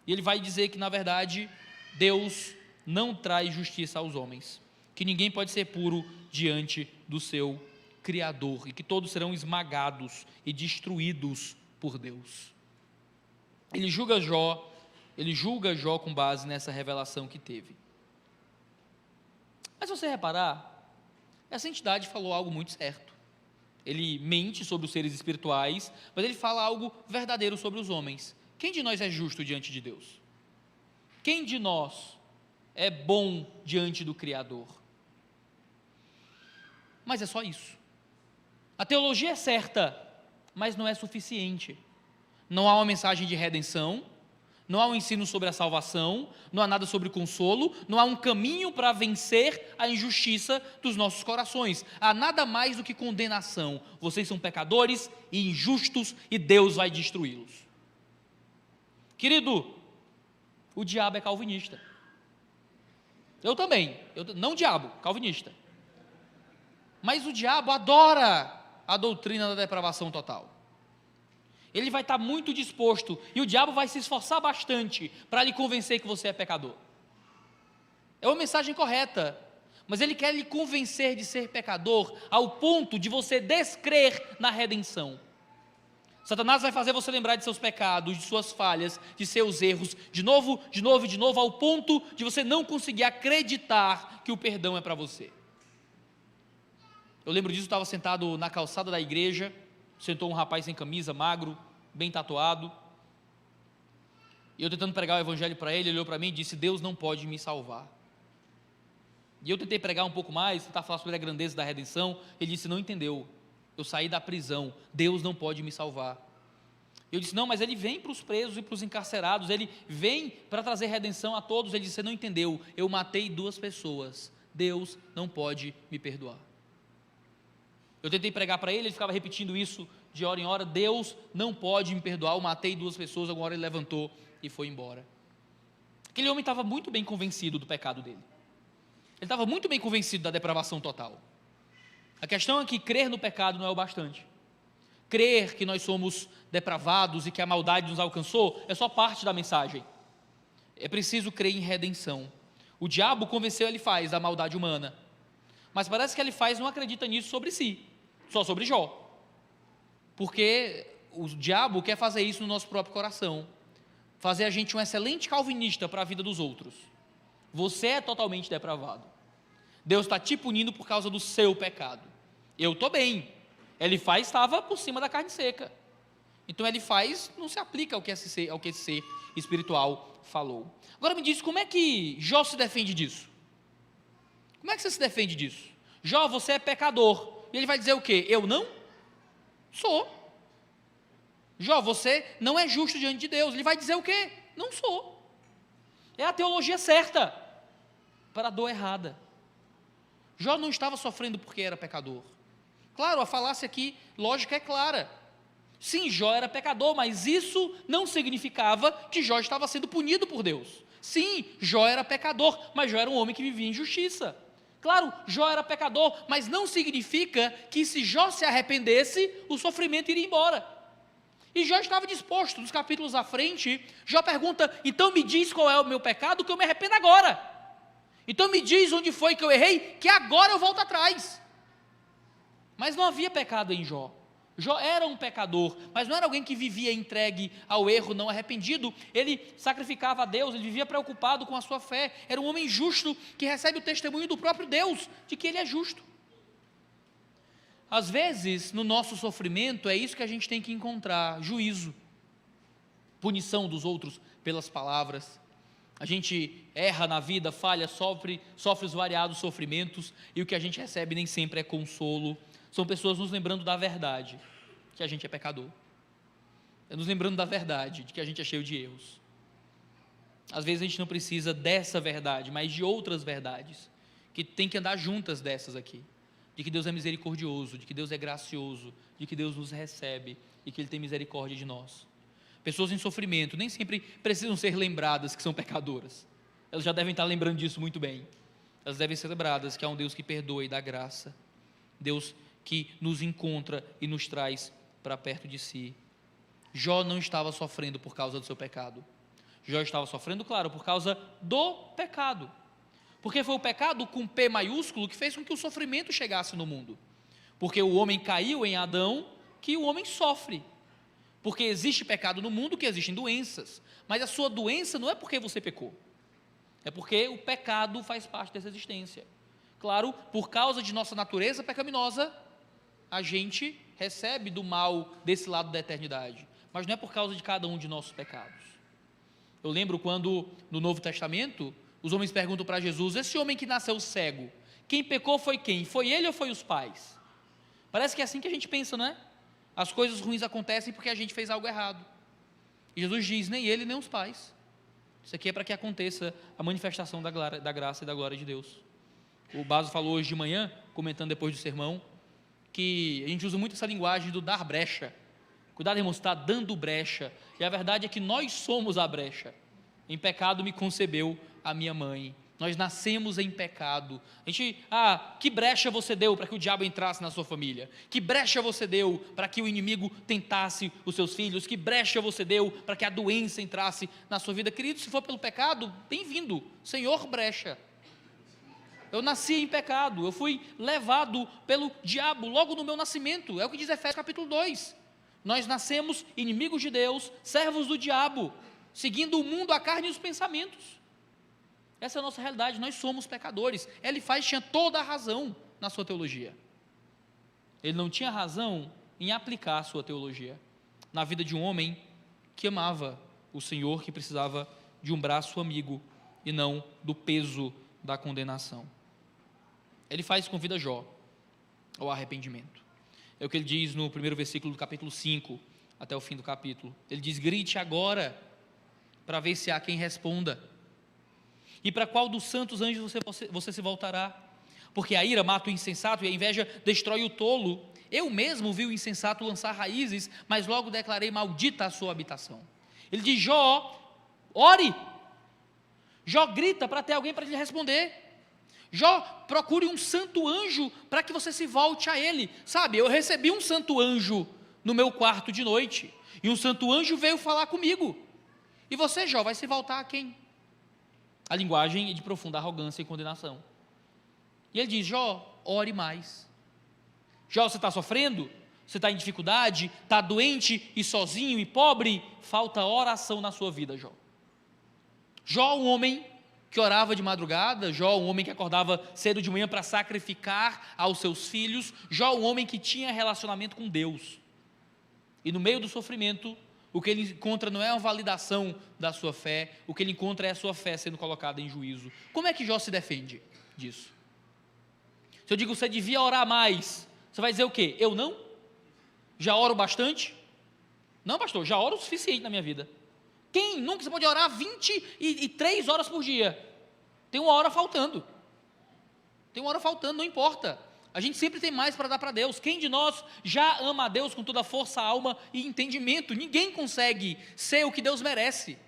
E ele vai dizer que, na verdade, Deus não traz justiça aos homens, que ninguém pode ser puro diante do seu Criador, e que todos serão esmagados e destruídos por Deus. Ele julga Jó com base nessa revelação que teve. Mas se você reparar, essa entidade falou algo muito certo. Ele mente sobre os seres espirituais, mas ele fala algo verdadeiro sobre os homens. Quem de nós é justo diante de Deus? Quem de nós é bom diante do Criador? Mas é só isso. A teologia é certa, mas não é suficiente. Não há uma mensagem de redenção, não há um ensino sobre a salvação, não há nada sobre consolo, não há um caminho para vencer a injustiça dos nossos corações. Há nada mais do que condenação. Vocês são pecadores e injustos e Deus vai destruí-los. Querido, o diabo é calvinista. Eu também, não diabo, calvinista. Mas o diabo adora a doutrina da depravação total. Ele vai estar muito disposto, e o diabo vai se esforçar bastante para lhe convencer que você é pecador. É uma mensagem correta, mas ele quer lhe convencer de ser pecador ao ponto de você descrer na redenção. Satanás vai fazer você lembrar de seus pecados, de suas falhas, de seus erros, de novo, ao ponto de você não conseguir acreditar que o perdão é para você. Eu lembro disso, eu estava sentado na calçada da igreja, sentou um rapaz sem camisa, magro, bem tatuado, e eu tentando pregar o evangelho para ele, ele olhou para mim e disse: Deus não pode me salvar. E eu tentei pregar um pouco mais, tentar falar sobre a grandeza da redenção, ele disse: não entendeu, eu saí da prisão, Deus não pode me salvar. Eu disse: não, mas ele vem para os presos e para os encarcerados, ele vem para trazer redenção a todos. Ele disse: você não entendeu, eu matei 2 pessoas, Deus não pode me perdoar. Eu tentei pregar para ele ficava repetindo isso de hora em hora: Deus não pode me perdoar, eu matei 2 pessoas. Alguma hora ele levantou e foi embora. Aquele homem estava muito bem convencido do pecado dele, ele estava muito bem convencido da depravação total. A questão é que crer no pecado não é o bastante. Crer que nós somos depravados e que a maldade nos alcançou é só parte da mensagem. É preciso crer em redenção. O diabo convenceu Elifaz da maldade humana, mas parece que Elifaz não acredita nisso sobre si, só sobre Jó, porque o diabo quer fazer isso no nosso próprio coração, fazer a gente um excelente calvinista para a vida dos outros. Você é totalmente depravado, Deus está te punindo por causa do seu pecado. Eu estou bem, Elifaz estava por cima da carne seca, então Elifaz não se aplica ao que esse ser espiritual falou. Agora me diz, como é que Jó se defende disso? Como é que você se defende disso? Jó, você é pecador. E ele vai dizer o quê? Eu não sou. Jó, você não é justo diante de Deus. Ele vai dizer o quê? Não sou. É a teologia certa para a dor errada. Jó não estava sofrendo porque era pecador. Claro, a falácia aqui, lógica, é clara. Sim, Jó era pecador, mas isso não significava que Jó estava sendo punido por Deus. Sim, Jó era pecador, mas Jó era um homem que vivia em justiça. Claro, Jó era pecador, mas não significa que se Jó se arrependesse, o sofrimento iria embora. E Jó estava disposto. Nos capítulos à frente, Jó pergunta: então me diz qual é o meu pecado, que eu me arrependo agora. Então me diz onde foi que eu errei, que agora eu volto atrás. Mas não havia pecado em Jó. Jó era um pecador, mas não era alguém que vivia entregue ao erro, não arrependido. Ele sacrificava a Deus, ele vivia preocupado com a sua fé. Era um homem justo que recebe o testemunho do próprio Deus de que ele é justo. Às vezes, no nosso sofrimento, é isso que a gente tem que encontrar: juízo, punição dos outros pelas palavras. A gente erra na vida, falha, sofre os variados sofrimentos, e o que a gente recebe nem sempre é consolo. São pessoas nos lembrando da verdade, que a gente é pecador. É nos lembrando da verdade, de que a gente é cheio de erros. Às vezes a gente não precisa dessa verdade, mas de outras verdades, que tem que andar juntas dessas aqui. De que Deus é misericordioso, de que Deus é gracioso, de que Deus nos recebe e que Ele tem misericórdia de nós. Pessoas em sofrimento nem sempre precisam ser lembradas que são pecadoras. Elas já devem estar lembrando disso muito bem. Elas devem ser lembradas que há um Deus que perdoa e dá graça. Deus que nos encontra e nos traz para perto de si. Jó não estava sofrendo por causa do seu pecado. Jó estava sofrendo, claro, por causa do pecado. Porque foi o pecado com P maiúsculo que fez com que o sofrimento chegasse no mundo. Porque o homem caiu em Adão, que o homem sofre. Porque existe pecado no mundo, que existem doenças. Mas a sua doença não é porque você pecou. É porque o pecado faz parte dessa existência. Claro, por causa de nossa natureza pecaminosa, a gente recebe do mal desse lado da eternidade, mas não é por causa de cada um de nossos pecados. Eu lembro quando, no Novo Testamento, os homens perguntam para Jesus: esse homem que nasceu cego, quem pecou foi quem? Foi ele ou foi os pais? Parece que é assim que a gente pensa, não é? As coisas ruins acontecem porque a gente fez algo errado. E Jesus diz: nem ele, nem os pais. Isso aqui é para que aconteça a manifestação da graça e da glória de Deus. O Baso falou hoje de manhã, comentando depois do sermão, que a gente usa muito essa linguagem do dar brecha. Cuidado, irmãos, está dando brecha. E a verdade é que nós somos a brecha. Em pecado me concebeu a minha mãe. Nós nascemos em pecado. Que brecha você deu para que o diabo entrasse na sua família? Que brecha você deu para que o inimigo tentasse os seus filhos? Que brecha você deu para que a doença entrasse na sua vida? Querido, se for pelo pecado, bem-vindo, Senhor brecha. Eu nasci em pecado, eu fui levado pelo diabo logo no meu nascimento. É o que diz Efésios capítulo 2. Nós nascemos inimigos de Deus, servos do diabo, seguindo o mundo, a carne e os pensamentos. Essa é a nossa realidade, nós somos pecadores. Elifaz tinha toda a razão na sua teologia. Ele não tinha razão em aplicar a sua teologia na vida de um homem que amava o Senhor, que precisava de um braço amigo e não do peso da condenação. Elifaz convida Jó ao arrependimento. É o que ele diz no primeiro versículo do capítulo 5, até o fim do capítulo. Ele diz: grite agora, para ver se há quem responda. E para qual dos santos anjos você se voltará? Porque a ira mata o insensato e a inveja destrói o tolo. Eu mesmo vi o insensato lançar raízes, mas logo declarei maldita a sua habitação. Ele diz: Jó, ore. Jó grita para ter alguém para lhe responder. Jó, procure um santo anjo para que você se volte a ele. Sabe, eu recebi um santo anjo no meu quarto de noite, e um santo anjo veio falar comigo. E você, Jó, vai se voltar a quem? A linguagem é de profunda arrogância e condenação. E ele diz: Jó, ore mais. Jó, você está sofrendo? Você está em dificuldade? Está doente e sozinho e pobre? Falta oração na sua vida, Jó. Jó, um homem que orava de madrugada. Jó, um homem que acordava cedo de manhã para sacrificar aos seus filhos. Jó, um homem que tinha relacionamento com Deus. E no meio do sofrimento, o que ele encontra não é uma validação da sua fé, o que ele encontra é a sua fé sendo colocada em juízo. Como é que Jó se defende disso? Se eu digo: você devia orar mais, você vai dizer o quê? Eu não? Já oro bastante? Não, pastor, já oro o suficiente na minha vida. Quem nunca? Você pode orar 23 horas por dia. Tem uma hora faltando. Não importa. A gente sempre tem mais para dar para Deus. Quem de nós já ama a Deus com toda a força, alma e entendimento? Ninguém consegue ser o que Deus merece.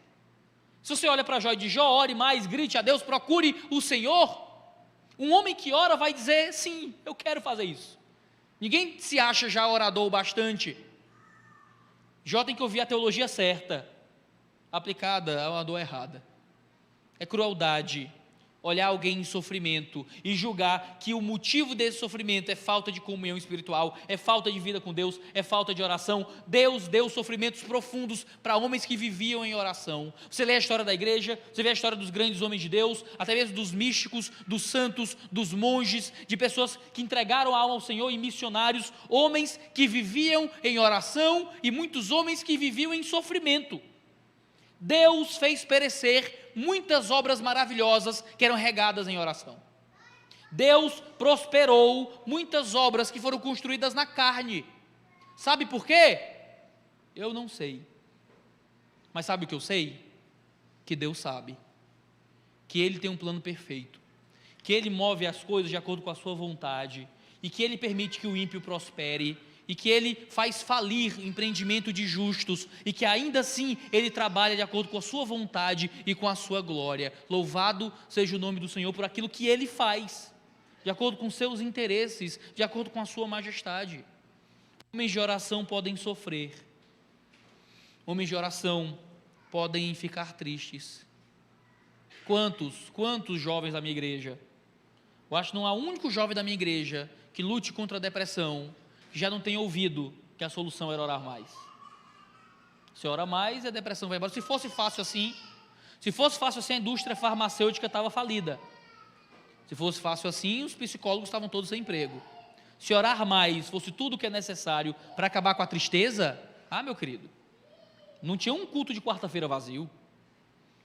Se você olha para Jó e diz: Jó, ore mais, grite a Deus, procure o Senhor. Um homem que ora vai dizer: sim, eu quero fazer isso. Ninguém se acha já orador o bastante. Jó tem que ouvir a teologia certa, aplicada a uma dor errada. É crueldade olhar alguém em sofrimento e julgar que o motivo desse sofrimento é falta de comunhão espiritual, é falta de vida com Deus, é falta de oração. Deus deu sofrimentos profundos para homens que viviam em oração. Você lê a história da igreja, você vê a história dos grandes homens de Deus, até mesmo dos místicos, dos santos, dos monges, de pessoas que entregaram a alma ao Senhor, e missionários, homens que viviam em oração e muitos homens que viviam em sofrimento. Deus fez perecer muitas obras maravilhosas que eram regadas em oração. Deus prosperou muitas obras que foram construídas na carne. Sabe por quê? Eu não sei. Mas sabe o que eu sei? Que Deus sabe. Que Ele tem um plano perfeito. Que Ele move as coisas de acordo com a sua vontade. E que Ele permite que o ímpio prospere. E que Ele faz falir empreendimento de justos, e que ainda assim Ele trabalha de acordo com a sua vontade e com a sua glória. Louvado seja o nome do Senhor por aquilo que Ele faz, de acordo com seus interesses, de acordo com a sua majestade. Homens de oração podem sofrer, homens de oração podem ficar tristes. Quantos jovens da minha igreja? Eu acho que não há um único jovem da minha igreja que lute contra a depressão que já não tem ouvido que a solução era orar mais. Se ora mais, a depressão vai embora. Se fosse fácil assim, a indústria farmacêutica estava falida. Se fosse fácil assim, os psicólogos estavam todos sem emprego. Se orar mais fosse tudo o que é necessário para acabar com a tristeza, meu querido, não tinha um culto de quarta-feira vazio.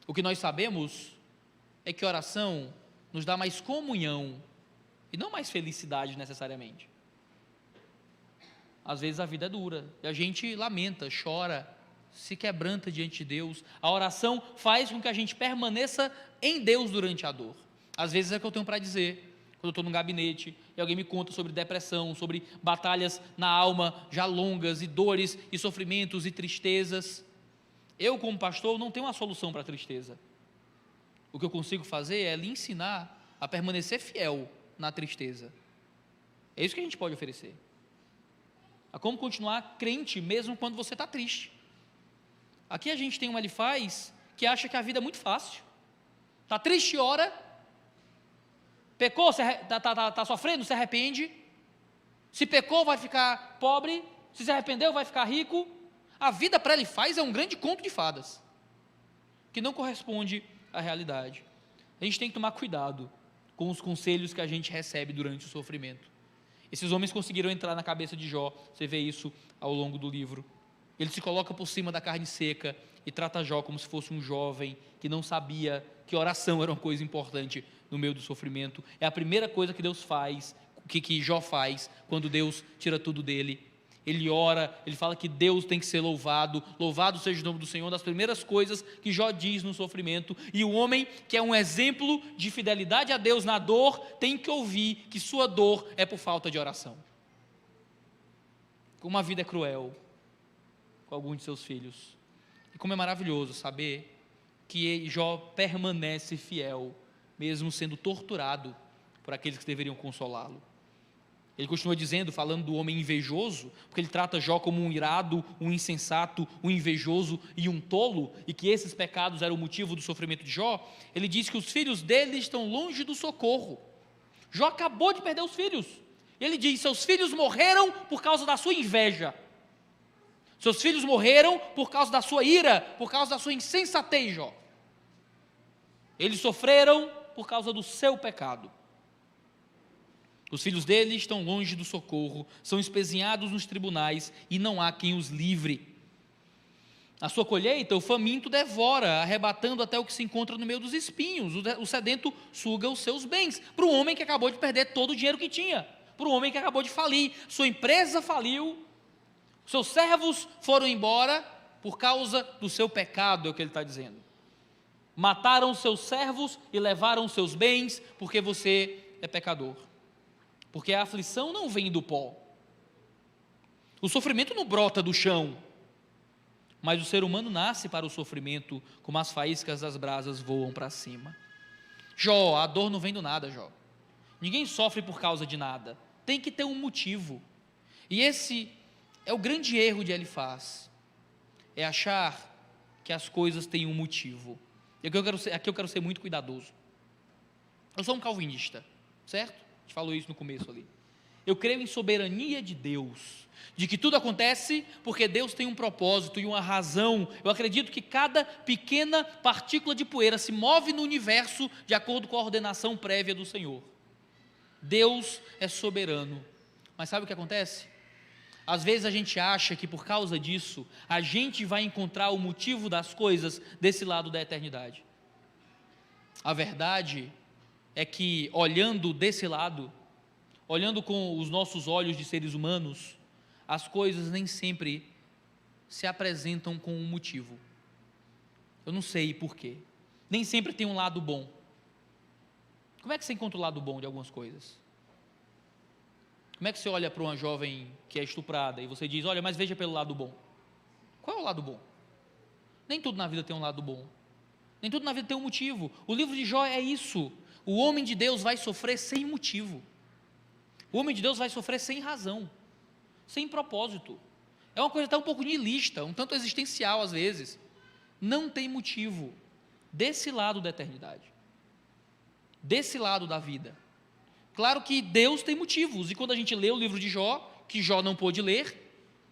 O que nós sabemos é que oração nos dá mais comunhão e não mais felicidade necessariamente. Às vezes a vida é dura e a gente lamenta, chora, se quebranta diante de Deus. A oração faz com que a gente permaneça em Deus durante a dor. Às vezes é o que eu tenho para dizer, quando eu estou num gabinete e alguém me conta sobre depressão, sobre batalhas na alma já longas, e dores, e sofrimentos, e tristezas. Eu, como pastor, não tenho uma solução para a tristeza. O que eu consigo fazer é lhe ensinar a permanecer fiel na tristeza. É isso que a gente pode oferecer. A como continuar crente mesmo quando você está triste. Aqui a gente tem um Elifaz que acha que a vida é muito fácil. Está triste, ora. Pecou, está sofrendo, se arrepende. Se pecou, vai ficar pobre. Se arrependeu, vai ficar rico. A vida para Elifaz é um grande conto de fadas, que não corresponde à realidade. A gente tem que tomar cuidado com os conselhos que a gente recebe durante o sofrimento. Esses homens conseguiram entrar na cabeça de Jó, você vê isso ao longo do livro. Ele se coloca por cima da carne seca e trata Jó como se fosse um jovem que não sabia que oração era uma coisa importante no meio do sofrimento. É a primeira coisa que Deus faz, que Jó faz, quando Deus tira tudo dele. Ele ora, ele fala que Deus tem que ser louvado, louvado seja o nome do Senhor, das primeiras coisas que Jó diz no sofrimento. E o homem que é um exemplo de fidelidade a Deus na dor, tem que ouvir que sua dor é por falta de oração. Como a vida é cruel com alguns de seus filhos, e como é maravilhoso saber que Jó permanece fiel, mesmo sendo torturado por aqueles que deveriam consolá-lo. Ele continua dizendo, falando do homem invejoso, porque ele trata Jó como um irado, um insensato, um invejoso e um tolo, e que esses pecados eram o motivo do sofrimento de Jó. Ele diz que os filhos dele estão longe do socorro. Jó acabou de perder os filhos. Ele diz, seus filhos morreram por causa da sua inveja. Seus filhos morreram por causa da sua ira, por causa da sua insensatez, Jó. Eles sofreram por causa do seu pecado. Os filhos dele estão longe do socorro, são espezinhados nos tribunais e não há quem os livre. A sua colheita, o faminto devora, arrebatando até o que se encontra no meio dos espinhos. O sedento suga os seus bens. Para o homem que acabou de perder todo o dinheiro que tinha, para o homem que acabou de falir, sua empresa faliu, seus servos foram embora por causa do seu pecado, é o que ele está dizendo. Mataram seus servos e levaram seus bens, porque você é pecador. Porque a aflição não vem do pó. O sofrimento não brota do chão. Mas o ser humano nasce para o sofrimento, como as faíscas das brasas voam para cima. Jó, a dor não vem do nada, Jó. Ninguém sofre por causa de nada. Tem que ter um motivo. E esse é o grande erro de Elifaz. É achar que as coisas têm um motivo. E aqui eu quero ser muito cuidadoso. Eu sou um calvinista, certo? A gente falou isso no começo ali. Eu creio em soberania de Deus, de que tudo acontece porque Deus tem um propósito e uma razão. Eu acredito que cada pequena partícula de poeira se move no universo de acordo com a ordenação prévia do Senhor. Deus é soberano. Mas sabe o que acontece? Às vezes a gente acha que por causa disso, a gente vai encontrar o motivo das coisas desse lado da eternidade. A verdade é que, olhando desse lado, olhando com os nossos olhos de seres humanos, as coisas nem sempre se apresentam com um motivo. Eu não sei porquê. Nem sempre tem um lado bom. Como é que você encontra o lado bom de algumas coisas? Como é que você olha para uma jovem que é estuprada e você diz, olha, mas veja pelo lado bom? Qual é o lado bom? Nem tudo na vida tem um lado bom. Nem tudo na vida tem um motivo. O livro de Jó é isso. O homem de Deus vai sofrer sem motivo. O homem de Deus vai sofrer sem razão, sem propósito. É uma coisa até um pouco niilista, um tanto existencial às vezes. Não tem motivo desse lado da eternidade, desse lado da vida. Claro que Deus tem motivos, e quando a gente lê o livro de Jó, que Jó não pôde ler,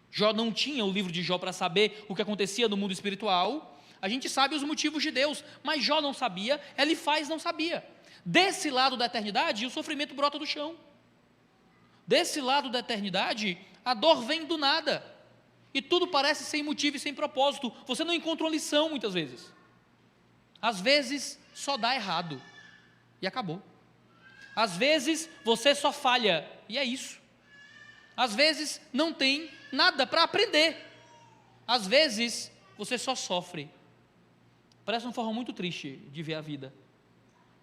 Jó não tinha o livro de Jó para saber o que acontecia no mundo espiritual, a gente sabe os motivos de Deus, mas Jó não sabia, Elifaz não sabia. Desse lado da eternidade, o sofrimento brota do chão. Desse lado da eternidade, a dor vem do nada. E tudo parece sem motivo e sem propósito. Você não encontra uma lição muitas vezes. Às vezes só dá errado e acabou. Às vezes você só falha e é isso. Às vezes não tem nada para aprender. Às vezes você só sofre. Parece uma forma muito triste de ver a vida.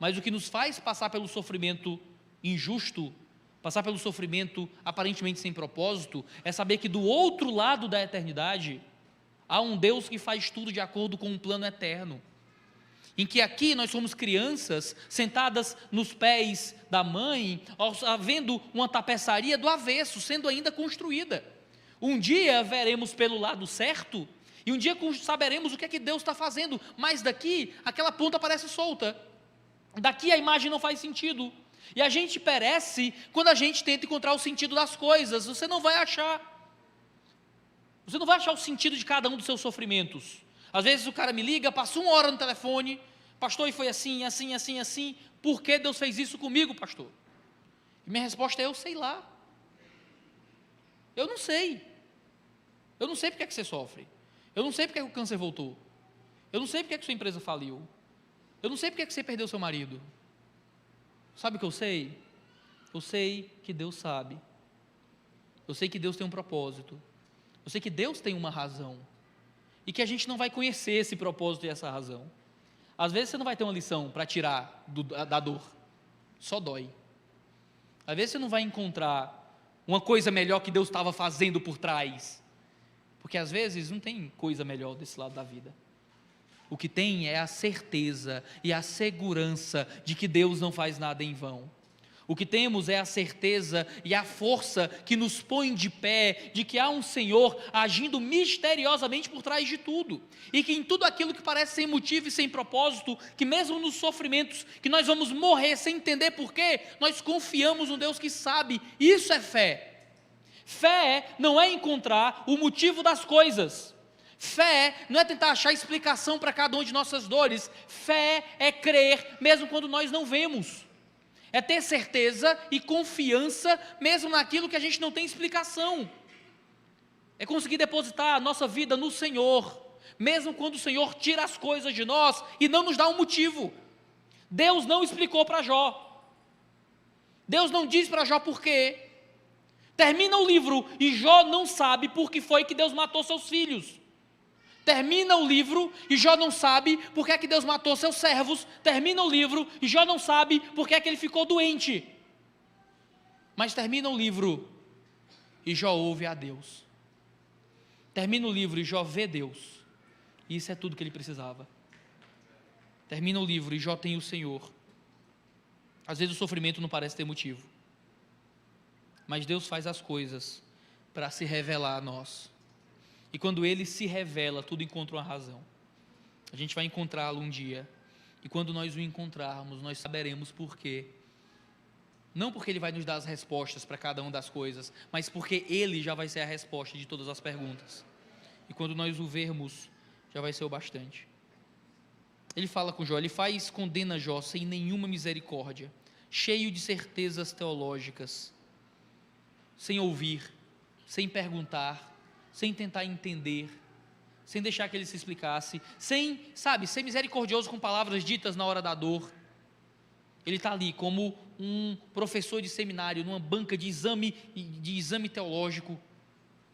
Mas o que nos faz passar pelo sofrimento injusto, passar pelo sofrimento aparentemente sem propósito, é saber que do outro lado da eternidade há um Deus que faz tudo de acordo com um plano eterno. Em que aqui nós somos crianças sentadas nos pés da mãe, vendo uma tapeçaria do avesso sendo ainda construída. Um dia veremos pelo lado certo e um dia saberemos o que é que Deus está fazendo, mas daqui aquela ponta parece solta, daqui a imagem não faz sentido, e a gente perece quando a gente tenta encontrar o sentido das coisas. Você não vai achar o sentido de cada um dos seus sofrimentos. Às vezes o cara me liga, passou 1 hora no telefone, pastor, e foi assim, assim, assim, assim, por que Deus fez isso comigo, pastor? E minha resposta é, eu sei lá, eu não sei porque é que você sofre, eu não sei porque é que o câncer voltou, eu não sei porque é que sua empresa faliu, eu não sei porque é que você perdeu seu marido. Sabe o que eu sei? Eu sei que Deus sabe, eu sei que Deus tem um propósito, eu sei que Deus tem uma razão, e que a gente não vai conhecer esse propósito e essa razão. Às vezes você não vai ter uma lição para tirar da dor, só dói. Às vezes você não vai encontrar uma coisa melhor que Deus estava fazendo por trás, porque às vezes não tem coisa melhor desse lado da vida. O que tem é a certeza e a segurança de que Deus não faz nada em vão. O que temos é a certeza e a força que nos põe de pé, de que há um Senhor agindo misteriosamente por trás de tudo, e que em tudo aquilo que parece sem motivo e sem propósito, que mesmo nos sofrimentos, que nós vamos morrer sem entender porquê, nós confiamos no Deus que sabe. Isso é fé. Fé não é encontrar o motivo das coisas. Fé não é tentar achar explicação para cada uma de nossas dores. Fé é crer mesmo quando nós não vemos. É ter certeza e confiança mesmo naquilo que a gente não tem explicação. É conseguir depositar a nossa vida no Senhor, mesmo quando o Senhor tira as coisas de nós e não nos dá um motivo. Deus não explicou para Jó. Deus não diz para Jó por quê. Termina o livro e Jó não sabe por que foi que Deus matou seus filhos. Termina o livro e Jó não sabe por que é que Deus matou seus servos. Termina o livro e Jó não sabe por que é que ele ficou doente. Mas termina o livro e Jó ouve a Deus. Termina o livro e Jó vê Deus. E isso é tudo que ele precisava. Termina o livro e Jó tem o Senhor. Às vezes o sofrimento não parece ter motivo, mas Deus faz as coisas para se revelar a nós. E quando Ele se revela, tudo encontra uma razão. A gente vai encontrá-lo um dia. E quando nós o encontrarmos, nós saberemos por quê. Não porque Ele vai nos dar as respostas para cada uma das coisas, mas porque Ele já vai ser a resposta de todas as perguntas. E quando nós o vermos, já vai ser o bastante. Ele fala com Jó, ele condena Jó sem nenhuma misericórdia, cheio de certezas teológicas, sem ouvir, sem perguntar, sem tentar entender, sem deixar que ele se explicasse, sem ser misericordioso com palavras ditas na hora da dor. Ele está ali como um professor de seminário, numa banca de exame teológico,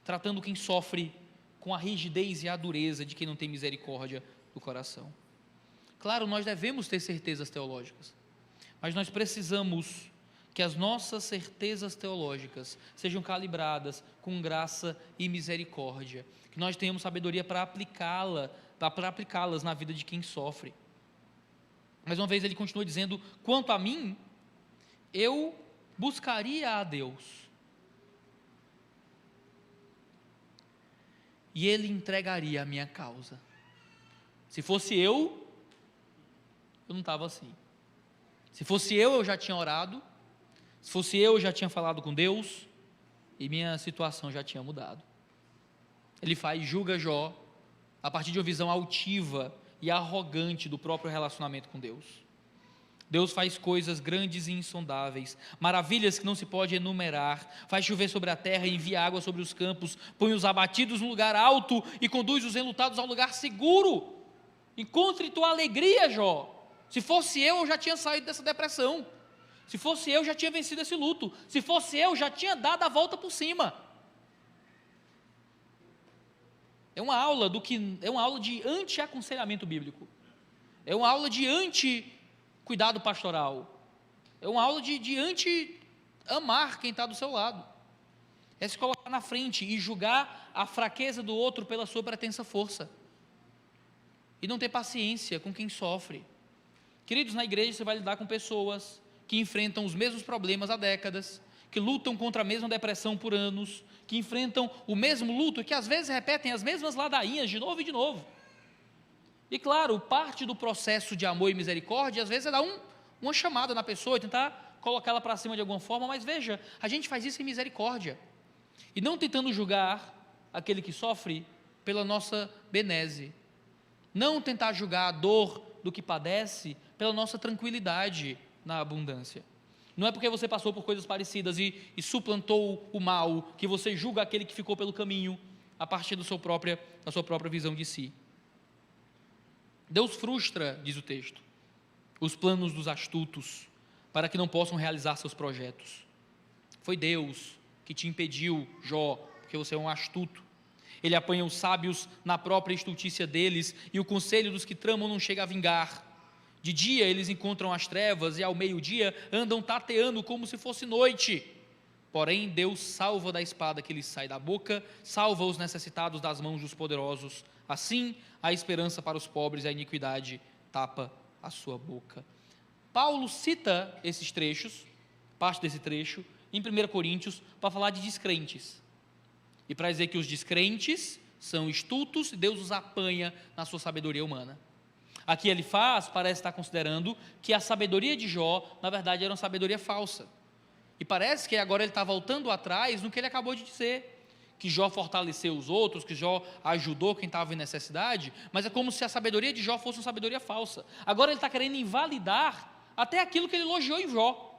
tratando quem sofre com a rigidez e a dureza de quem não tem misericórdia do coração. Claro, nós devemos ter certezas teológicas, mas nós precisamos que as nossas certezas teológicas sejam calibradas com graça e misericórdia, que nós tenhamos sabedoria para aplicá-las na vida de quem sofre. Mais uma vez ele continua dizendo, quanto a mim, eu buscaria a Deus, e Ele entregaria a minha causa. Se fosse eu não estava assim. Se fosse eu já tinha orado. Se fosse eu já tinha falado com Deus e minha situação já tinha mudado. Ele julga Jó a partir de uma visão altiva e arrogante do próprio relacionamento com Deus. Deus faz coisas grandes e insondáveis, maravilhas que não se pode enumerar, faz chover sobre a terra e envia água sobre os campos, põe os abatidos no lugar alto e conduz os enlutados ao lugar seguro. Encontre tua alegria, Jó. Se fosse eu já tinha saído dessa depressão. Se fosse eu, já tinha vencido esse luto. Se fosse eu, já tinha dado a volta por cima. É uma aula de anti-aconselhamento bíblico. É uma aula de anti-cuidado pastoral. É uma aula de anti-amar quem está do seu lado. É se colocar na frente e julgar a fraqueza do outro pela sua pretensa força. E não ter paciência com quem sofre. Queridos, na igreja você vai lidar com pessoas que enfrentam os mesmos problemas há décadas, que lutam contra a mesma depressão por anos, que enfrentam o mesmo luto e que às vezes repetem as mesmas ladainhas de novo e de novo. E claro, parte do processo de amor e misericórdia às vezes é dar uma chamada na pessoa e tentar colocá-la para cima de alguma forma, mas veja, a gente faz isso em misericórdia, e não tentando julgar aquele que sofre pela nossa benese, não tentar julgar a dor do que padece pela nossa tranquilidade na abundância. Não é porque você passou por coisas parecidas e suplantou o mal, que você julga aquele que ficou pelo caminho, a partir da sua própria visão de si. Deus frustra, diz o texto, os planos dos astutos, para que não possam realizar seus projetos. Foi Deus que te impediu, Jó, porque você é um astuto. Ele apanha os sábios na própria estultícia deles, e o conselho dos que tramam não chega a vingar. De dia eles encontram as trevas, e ao meio-dia andam tateando como se fosse noite. Porém Deus salva da espada que lhes sai da boca, salva os necessitados das mãos dos poderosos. Assim, a esperança para os pobres e a iniquidade tapa a sua boca. Paulo cita esses trechos, parte desse trecho, em 1 Coríntios, para falar de descrentes. E para dizer que os descrentes são estultos e Deus os apanha na sua sabedoria humana. Aqui ele parece estar considerando que a sabedoria de Jó, na verdade, era uma sabedoria falsa. E parece que agora ele está voltando atrás no que ele acabou de dizer, que Jó fortaleceu os outros, que Jó ajudou quem estava em necessidade, mas é como se a sabedoria de Jó fosse uma sabedoria falsa. Agora ele está querendo invalidar até aquilo que ele elogiou em Jó.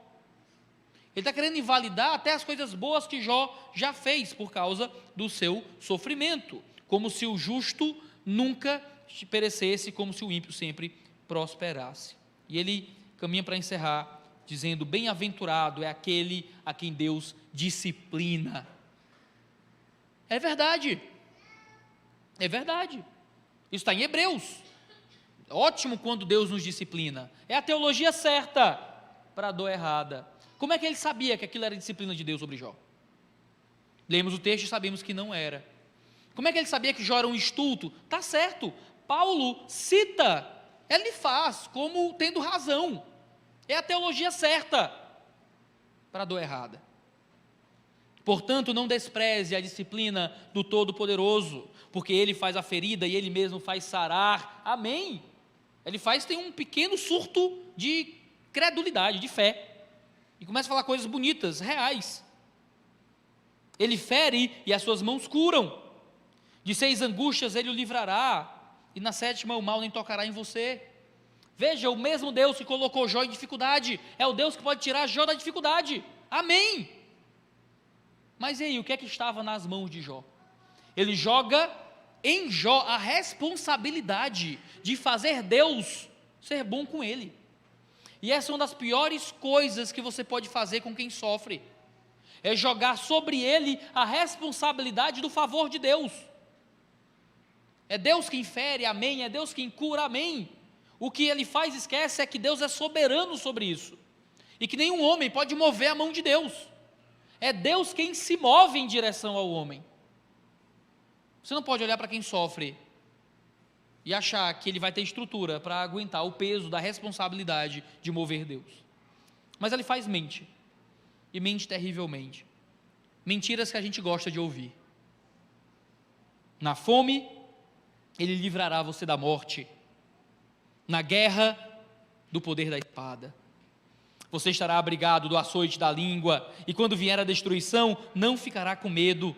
Ele está querendo invalidar até as coisas boas que Jó já fez por causa do seu sofrimento, como se o justo nunca perecesse, como se o ímpio sempre prosperasse. E ele caminha para encerrar, dizendo: bem-aventurado é aquele a quem Deus disciplina. É verdade, isso está em Hebreus. Ótimo quando Deus nos disciplina, é a teologia certa para a dor errada. Como é que ele sabia que aquilo era disciplina de Deus sobre Jó? Lemos o texto e sabemos que não era. Como é que ele sabia que Jó era um estulto? Está certo, Paulo cita, ele faz como tendo razão, é a teologia certa para a dor errada. Portanto, não despreze a disciplina do Todo-Poderoso, porque ele faz a ferida e ele mesmo faz sarar. Amém. Ele tem um pequeno surto de credulidade, de fé, e começa a falar coisas bonitas, reais. Ele fere e as suas mãos curam. De 6 angústias ele o livrará, e na 7ª o mal nem tocará em você. Veja, o mesmo Deus que colocou Jó em dificuldade é o Deus que pode tirar Jó da dificuldade. Amém. Mas e aí, o que é que estava nas mãos de Jó? Ele joga em Jó a responsabilidade de fazer Deus ser bom com ele. E essa é uma das piores coisas que você pode fazer com quem sofre, é jogar sobre ele a responsabilidade do favor de Deus. É Deus quem fere, amém, é Deus quem cura, amém. O que ele faz, esquece, é que Deus é soberano sobre isso, e que nenhum homem pode mover a mão de Deus. É Deus quem se move em direção ao homem. Você não pode olhar para quem sofre e achar que ele vai ter estrutura para aguentar o peso da responsabilidade de mover Deus. Mas ele mente, e mente terrivelmente. Mentiras que a gente gosta de ouvir. Na fome, ele livrará você da morte. Na guerra, do poder da espada. Você estará abrigado do açoite da língua, e quando vier a destruição, não ficará com medo.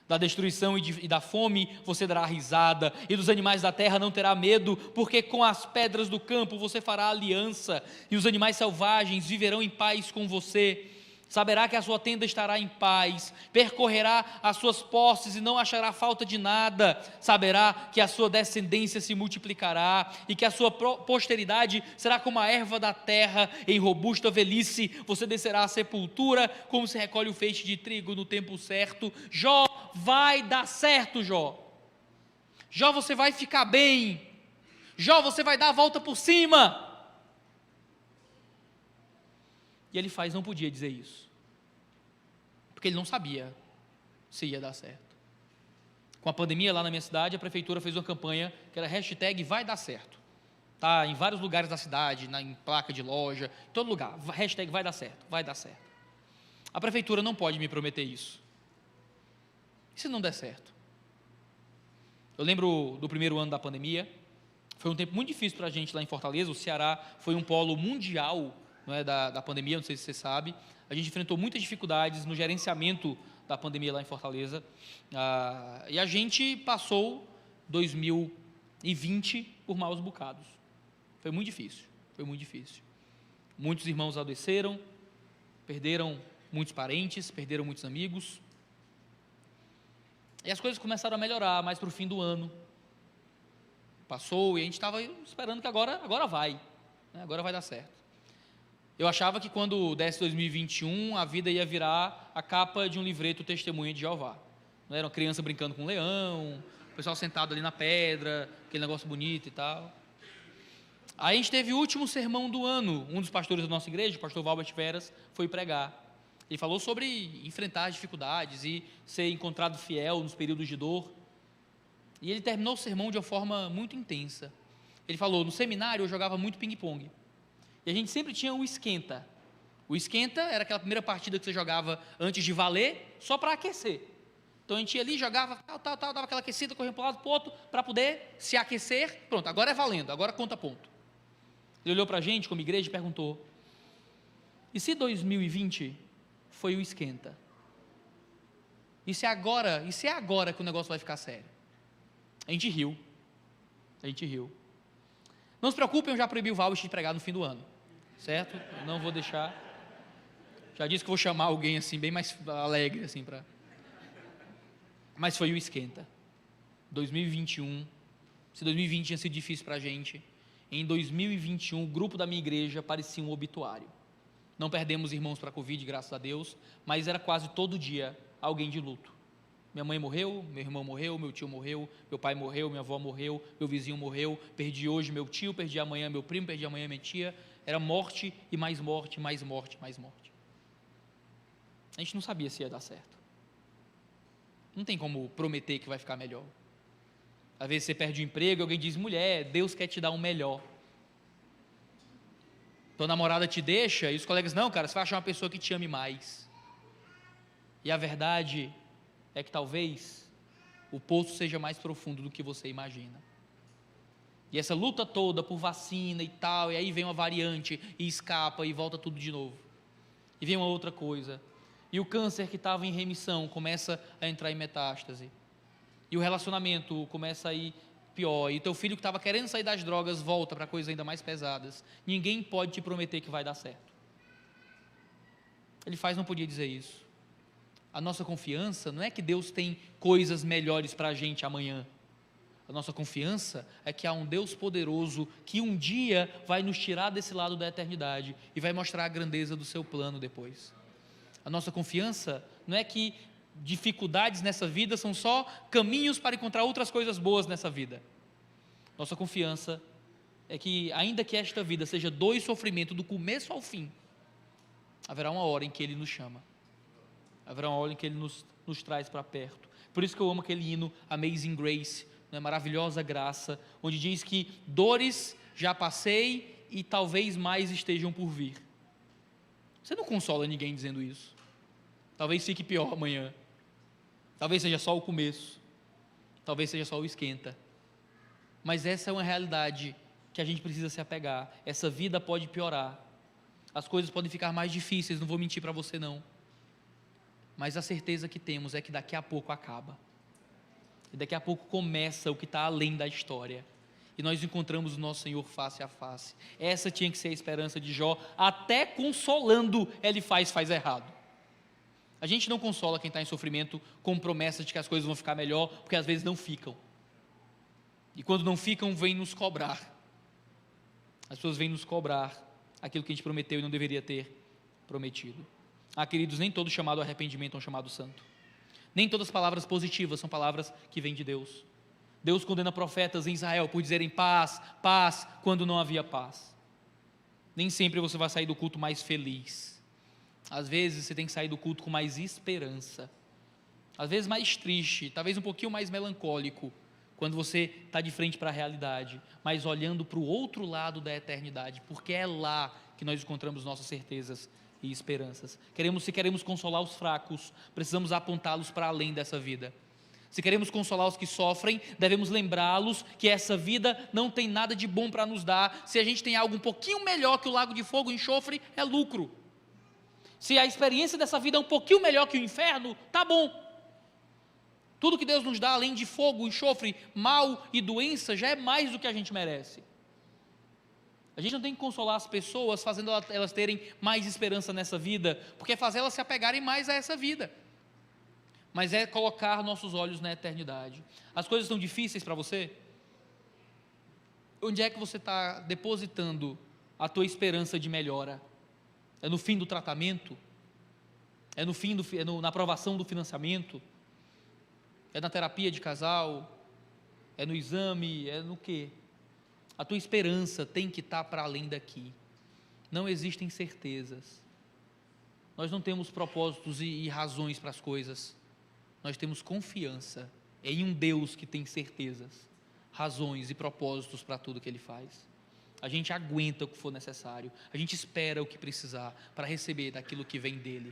Da destruição e da fome você dará risada, e dos animais da terra não terá medo, porque com as pedras do campo você fará aliança, e os animais selvagens viverão em paz com você. Saberá que a sua tenda estará em paz, percorrerá as suas posses e não achará falta de nada. Saberá que a sua descendência se multiplicará e que a sua posteridade será como a erva da terra, em robusta velhice. Você descerá à sepultura como se recolhe o feixe de trigo no tempo certo. Jó, vai dar certo, Jó. Jó, você vai ficar bem. Jó, você vai dar a volta por cima. E ele não podia dizer isso, porque ele não sabia se ia dar certo. Com a pandemia lá na minha cidade, a prefeitura fez uma campanha que era hashtag vai dar certo. Tá em vários lugares da cidade, em placa de loja, em todo lugar, hashtag vai dar certo, vai dar certo. A prefeitura não pode me prometer isso. E se não der certo? Eu lembro do primeiro ano da pandemia, foi um tempo muito difícil para a gente lá em Fortaleza. O Ceará foi um polo mundial, não é, da pandemia, não sei se você sabe. A gente enfrentou muitas dificuldades no gerenciamento da pandemia lá em Fortaleza, e a gente passou 2020 por maus bocados. Foi muito difícil, foi muito difícil. Muitos irmãos adoeceram, perderam muitos parentes, perderam muitos amigos, e as coisas começaram a melhorar mais para o fim do ano. Passou e a gente estava esperando que agora vai, né? Agora vai dar certo. Eu achava que quando desse 2021, a vida ia virar a capa de um livreto Testemunha de Jeová. Não era uma criança brincando com um leão, o pessoal sentado ali na pedra, aquele negócio bonito e tal. Aí a gente teve o último sermão do ano. Um dos pastores da nossa igreja, o pastor Valbert Veras, foi pregar. Ele falou sobre enfrentar as dificuldades e ser encontrado fiel nos períodos de dor. E ele terminou o sermão de uma forma muito intensa. Ele falou: no seminário eu jogava muito ping-pong. E a gente sempre tinha o esquenta. O esquenta era aquela primeira partida que você jogava antes de valer, só para aquecer. Então a gente ia ali, jogava, dava aquela aquecida, corria para um lado para o outro, para poder se aquecer. Pronto, agora é valendo, agora conta ponto. Ele olhou para a gente como igreja e perguntou: e se 2020 foi o esquenta? E se é agora que o negócio vai ficar sério? A gente riu. Não se preocupem, eu já proibi o Valbert de pregar no fim do ano. Certo? Não vou deixar. Já disse que vou chamar alguém assim, bem mais alegre, assim, para. Mas foi o esquenta. 2021. Se 2020 tinha sido difícil para a gente, em 2021, o grupo da minha igreja parecia um obituário. Não perdemos irmãos para a Covid, graças a Deus, mas era quase todo dia alguém de luto. Minha mãe morreu, meu irmão morreu, meu tio morreu, meu pai morreu, minha avó morreu, meu vizinho morreu, perdi hoje meu tio, perdi amanhã meu primo, perdi amanhã minha tia. Era morte e mais morte, mais morte, mais morte. A gente não sabia se ia dar certo. Não tem como prometer que vai ficar melhor. Às vezes você perde o emprego e alguém diz: mulher, Deus quer te dar um melhor. Tua namorada te deixa e os colegas: não, cara, você vai achar uma pessoa que te ame mais. E a verdade é que talvez o poço seja mais profundo do que você imagina. E essa luta toda por vacina e tal, e aí vem uma variante e escapa e volta tudo de novo. E vem uma outra coisa. E o câncer que estava em remissão começa a entrar em metástase. E o relacionamento começa a ir pior. E teu filho que estava querendo sair das drogas volta para coisas ainda mais pesadas. Ninguém pode te prometer que vai dar certo. Ele não podia dizer isso. A nossa confiança não é que Deus tem coisas melhores para a gente amanhã. A nossa confiança é que há um Deus poderoso que um dia vai nos tirar desse lado da eternidade e vai mostrar a grandeza do seu plano depois. A nossa confiança não é que dificuldades nessa vida são só caminhos para encontrar outras coisas boas nessa vida. Nossa confiança é que, ainda que esta vida seja dor e sofrimento do começo ao fim, haverá uma hora em que Ele nos chama. Haverá uma hora em que Ele nos traz para perto. Por isso que eu amo aquele hino Amazing Grace, né, maravilhosa graça, onde diz que dores já passei e talvez mais estejam por vir. Você não consola ninguém dizendo isso. Talvez fique pior amanhã. Talvez seja só o começo. Talvez seja só o esquenta. Mas essa é uma realidade que a gente precisa se apegar. Essa vida pode piorar. As coisas podem ficar mais difíceis, não vou mentir para você não. Mas a certeza que temos é que daqui a pouco acaba. E daqui a pouco começa o que está além da história. E nós encontramos o nosso Senhor face a face. Essa tinha que ser a esperança de Jó. Até consolando ele faz errado. A gente não consola quem está em sofrimento com promessas de que as coisas vão ficar melhor, porque às vezes não ficam. E quando não ficam, vem nos cobrar. As pessoas vêm nos cobrar aquilo que a gente prometeu e não deveria ter prometido. Queridos, nem todo chamado ao arrependimento é um chamado santo. Nem todas as palavras positivas são palavras que vêm de Deus. Deus condena profetas em Israel por dizerem paz, paz, quando não havia paz. Nem sempre você vai sair do culto mais feliz. Às vezes você tem que sair do culto com mais esperança. Às vezes mais triste, talvez um pouquinho mais melancólico, quando você está de frente para a realidade, mas olhando para o outro lado da eternidade, porque é lá que nós encontramos nossas certezas e esperanças. Se queremos consolar os fracos, precisamos apontá-los para além dessa vida. Se queremos consolar os que sofrem, devemos lembrá-los que essa vida não tem nada de bom para nos dar. Se a gente tem algo um pouquinho melhor que o lago de fogo e enxofre, é lucro. Se a experiência dessa vida é um pouquinho melhor que o inferno, tá bom. Tudo que Deus nos dá, além de fogo, enxofre, mal e doença, já é mais do que a gente merece. A gente não tem que consolar as pessoas fazendo elas terem mais esperança nessa vida, porque é fazer elas se apegarem mais a essa vida. Mas é colocar nossos olhos na eternidade. As coisas estão difíceis para você? Onde é que você está depositando a tua esperança de melhora? É no fim do tratamento? É na aprovação do financiamento? É na terapia de casal? É no exame? É no quê? A tua esperança tem que estar para além daqui. Não existem certezas. Nós não temos propósitos e razões para as coisas. Nós temos confiança em um Deus que tem certezas, razões e propósitos para tudo que Ele faz. A gente aguenta o que for necessário, a gente espera o que precisar para receber daquilo que vem dEle.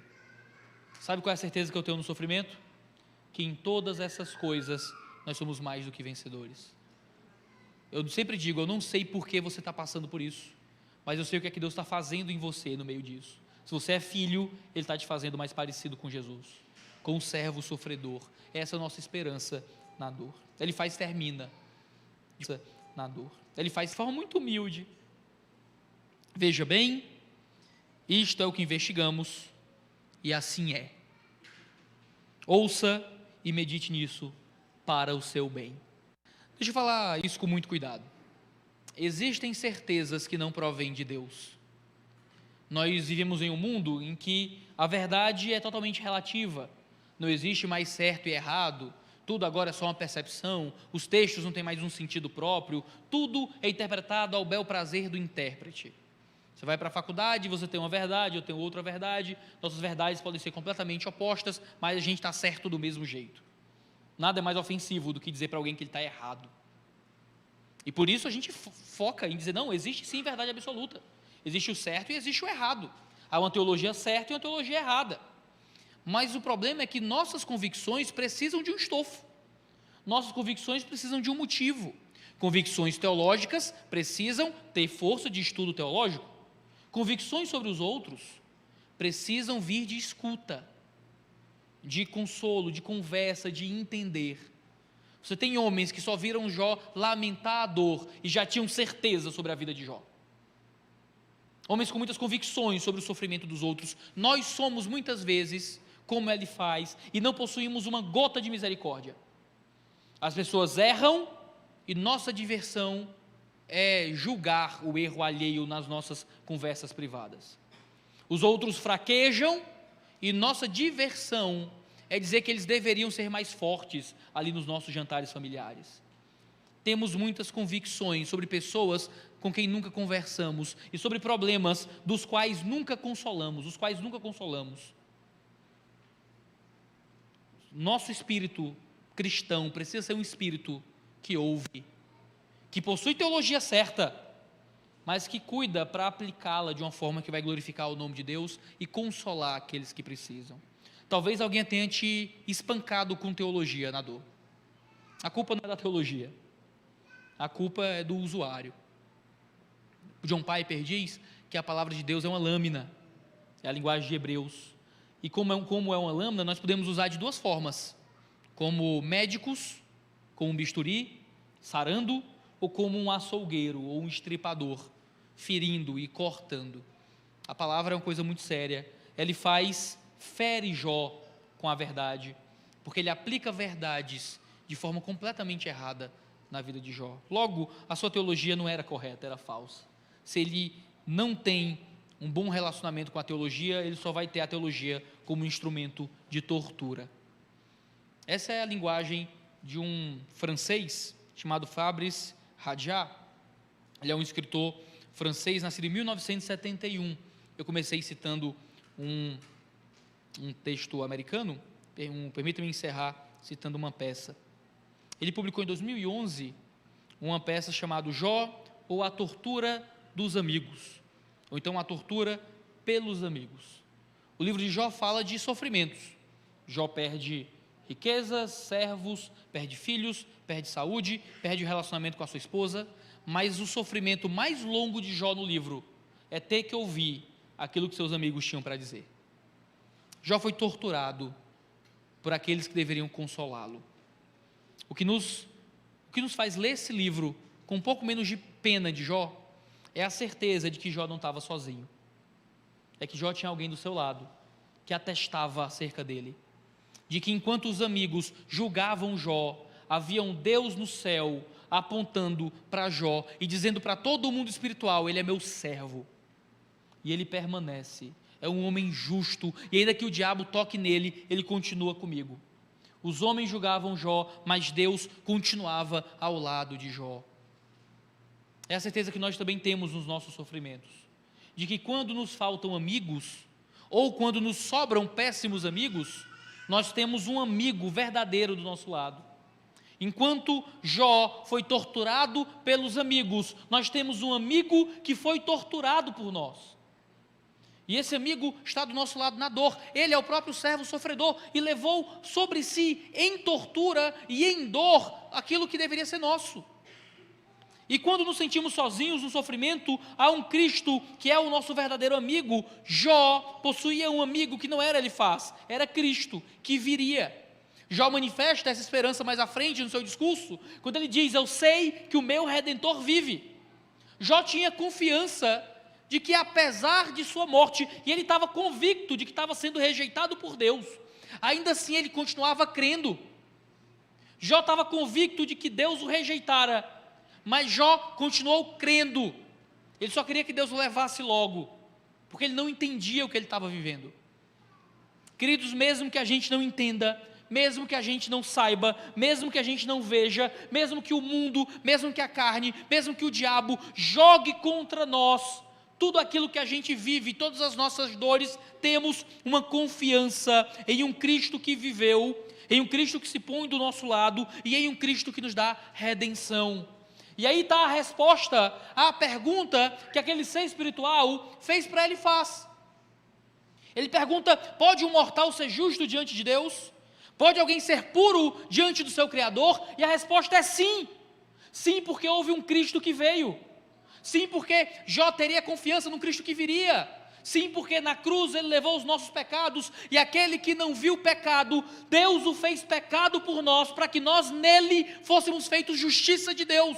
Sabe qual é a certeza que eu tenho no sofrimento? Que em todas essas coisas nós somos mais do que vencedores. Eu sempre digo, eu não sei por que você está passando por isso, mas eu sei o que é que Deus está fazendo em você no meio disso. Se você é filho, Ele está te fazendo mais parecido com Jesus, com o servo sofredor. Essa é a nossa esperança na dor. Ele termina na dor. Ele faz de forma muito humilde. Veja bem, isto é o que investigamos, e assim é. Ouça e medite nisso para o seu bem. Deixa eu falar isso com muito cuidado. Existem certezas que não provêm de Deus. Nós vivemos em um mundo em que a verdade é totalmente relativa. Não existe mais certo e errado, tudo agora é só uma percepção, os textos não têm mais um sentido próprio, tudo é interpretado ao bel prazer do intérprete. Você vai para a faculdade, você tem uma verdade, eu tenho outra verdade, nossas verdades podem ser completamente opostas, mas a gente está certo do mesmo jeito. Nada é mais ofensivo do que dizer para alguém que ele está errado. E por isso a gente foca em dizer, não, existe sim verdade absoluta. Existe o certo e existe o errado. Há uma teologia certa e uma teologia errada. Mas o problema é que nossas convicções precisam de um estofo. Nossas convicções precisam de um motivo. Convicções teológicas precisam ter força de estudo teológico. Convicções sobre os outros precisam vir de escuta, de consolo, de conversa, de entender. Você tem homens que só viram Jó lamentar a dor e já tinham certeza sobre a vida de Jó. Homens com muitas convicções sobre o sofrimento dos outros. Nós somos muitas vezes como ele faz e não possuímos uma gota de misericórdia. As pessoas erram e nossa diversão é julgar o erro alheio nas nossas conversas privadas. Os outros fraquejam e nossa diversão é dizer que eles deveriam ser mais fortes ali nos nossos jantares familiares. Temos muitas convicções sobre pessoas com quem nunca conversamos e sobre problemas dos quais nunca consolamos, Nosso espírito cristão precisa ser um espírito que ouve, que possui teologia certa, mas que cuida para aplicá-la de uma forma que vai glorificar o nome de Deus e consolar aqueles que precisam. Talvez alguém tenha te espancado com teologia na dor. A culpa não é da teologia, a culpa é do usuário. O John Piper diz que a palavra de Deus é uma lâmina, é a linguagem de Hebreus, e como é uma lâmina, nós podemos usar de duas formas, como médicos, com um bisturi, sarando, ou como um açougueiro, ou um estripador, ferindo e cortando. A palavra é uma coisa muito séria, fere Jó com a verdade, porque ele aplica verdades de forma completamente errada na vida de Jó. Logo, a sua teologia não era correta, era falsa. Se ele não tem um bom relacionamento com a teologia, ele só vai ter a teologia como instrumento de tortura. Essa é a linguagem de um francês chamado Fabrice Hadjat. Ele é um escritor francês, nascido em 1971. Eu comecei citando um texto americano, permita-me encerrar citando uma peça. Ele publicou em 2011 uma peça chamada Jó ou a Tortura dos Amigos, ou então a Tortura pelos Amigos. O livro de Jó fala de sofrimentos. Jó perde riquezas, servos, perde filhos, perde saúde, perde o relacionamento com a sua esposa, mas o sofrimento mais longo de Jó no livro é ter que ouvir aquilo que seus amigos tinham para dizer. Jó foi torturado por aqueles que deveriam consolá-lo. O que nos faz ler esse livro com um pouco menos de pena de Jó é a certeza de que Jó não estava sozinho. É que Jó tinha alguém do seu lado que atestava acerca dele. De que enquanto os amigos julgavam Jó, havia um Deus no céu apontando para Jó e dizendo para todo o mundo espiritual: ele é meu servo. E ele permanece. É um homem justo, e ainda que o diabo toque nele, ele continua comigo. Os homens julgavam Jó, mas Deus continuava ao lado de Jó. É a certeza que nós também temos nos nossos sofrimentos, de que quando nos faltam amigos, ou quando nos sobram péssimos amigos, nós temos um amigo verdadeiro do nosso lado. Enquanto Jó foi torturado pelos amigos, nós temos um amigo que foi torturado por nós. E esse amigo está do nosso lado na dor. Ele é o próprio servo sofredor e levou sobre si, em tortura e em dor, aquilo que deveria ser nosso. E quando nos sentimos sozinhos no sofrimento, há um Cristo que é o nosso verdadeiro amigo. Jó possuía um amigo que não era Elifaz, era Cristo, que viria. Jó manifesta essa esperança mais à frente no seu discurso, quando ele diz: eu sei que o meu Redentor vive. Jó tinha confiança de que apesar de sua morte, e ele estava convicto de que estava sendo rejeitado por Deus, ainda assim ele continuava crendo. Jó estava convicto de que Deus o rejeitara, mas Jó continuou crendo. Ele só queria que Deus o levasse logo, porque ele não entendia o que ele estava vivendo. Queridos, mesmo que a gente não entenda, mesmo que a gente não saiba, mesmo que a gente não veja, mesmo que o mundo, mesmo que a carne, mesmo que o diabo jogue contra nós tudo aquilo que a gente vive, todas as nossas dores, temos uma confiança em um Cristo que viveu, em um Cristo que se põe do nosso lado e em um Cristo que nos dá redenção. E aí está a resposta à pergunta que aquele ser espiritual fez para Elifaz. Ele pergunta: pode um mortal ser justo diante de Deus? Pode alguém ser puro diante do seu Criador? E a resposta é sim. Sim, porque houve um Cristo que veio. Sim, porque Jó teria confiança no Cristo que viria. Sim, porque na cruz ele levou os nossos pecados, e aquele que não viu pecado, Deus o fez pecado por nós, para que nós nele fôssemos feitos justiça de Deus.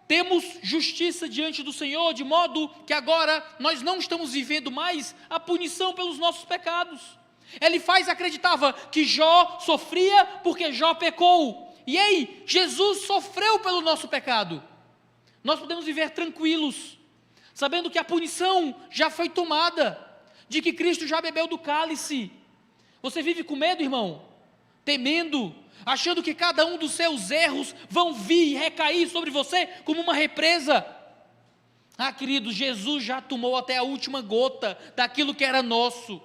Temos justiça diante do Senhor, de modo que agora nós não estamos vivendo mais a punição pelos nossos pecados. Elifaz acreditava que Jó sofria porque Jó pecou. E ei, Jesus sofreu pelo nosso pecado. Nós podemos viver tranquilos, sabendo que a punição já foi tomada, de que Cristo já bebeu do cálice. Você vive com medo, irmão? Temendo, achando que cada um dos seus erros vão vir e recair sobre você como uma represa. Ah, querido, Jesus já tomou até a última gota daquilo que era nosso,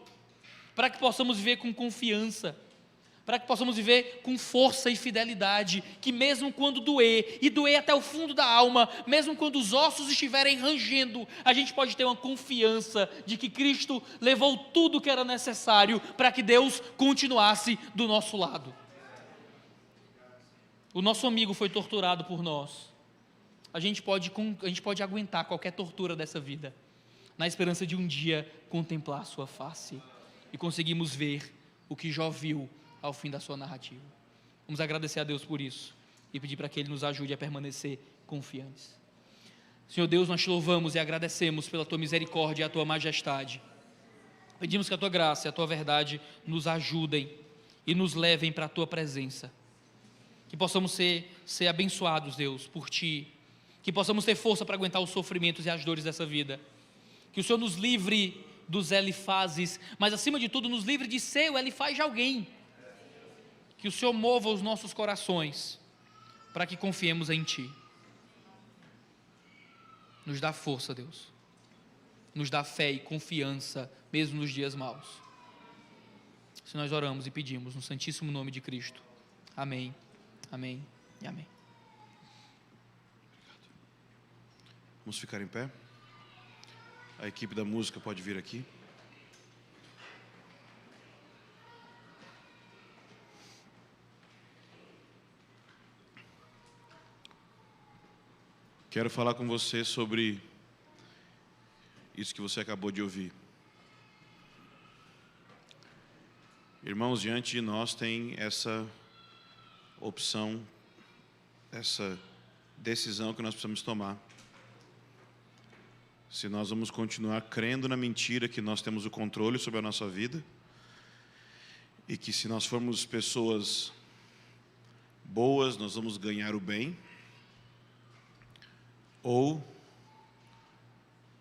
para que possamos viver com confiança, para que possamos viver com força e fidelidade, que mesmo quando doer, e doer até o fundo da alma, mesmo quando os ossos estiverem rangendo, a gente pode ter uma confiança de que Cristo levou tudo que era necessário para que Deus continuasse do nosso lado. O nosso amigo foi torturado por nós. A gente pode aguentar qualquer tortura dessa vida, na esperança de um dia contemplar a sua face, e conseguimos ver o que Jó viu ao fim da sua narrativa. Vamos agradecer a Deus por isso e pedir para que Ele nos ajude a permanecer confiantes. Senhor Deus, nós te louvamos e agradecemos pela tua misericórdia e a tua majestade. Pedimos que a Tua graça e a Tua verdade nos ajudem e nos levem para a Tua presença. Que possamos ser abençoados, Deus, por Ti. Que possamos ter força para aguentar os sofrimentos e as dores dessa vida. Que o Senhor nos livre dos Elifazes, mas acima de tudo nos livre de ser o Elifaz de alguém. Que o Senhor mova os nossos corações para que confiemos em Ti. Nos dá força, Deus. Nos dá fé e confiança, mesmo nos dias maus. Se nós oramos e pedimos no santíssimo nome de Cristo. Amém, amém e amém. Vamos ficar em pé? A equipe da música pode vir aqui. Quero falar com você sobre isso que você acabou de ouvir. Irmãos, diante de nós tem essa opção, essa decisão que nós precisamos tomar. Se nós vamos continuar crendo na mentira que nós temos o controle sobre a nossa vida, e que se nós formos pessoas boas, nós vamos ganhar o bem, ou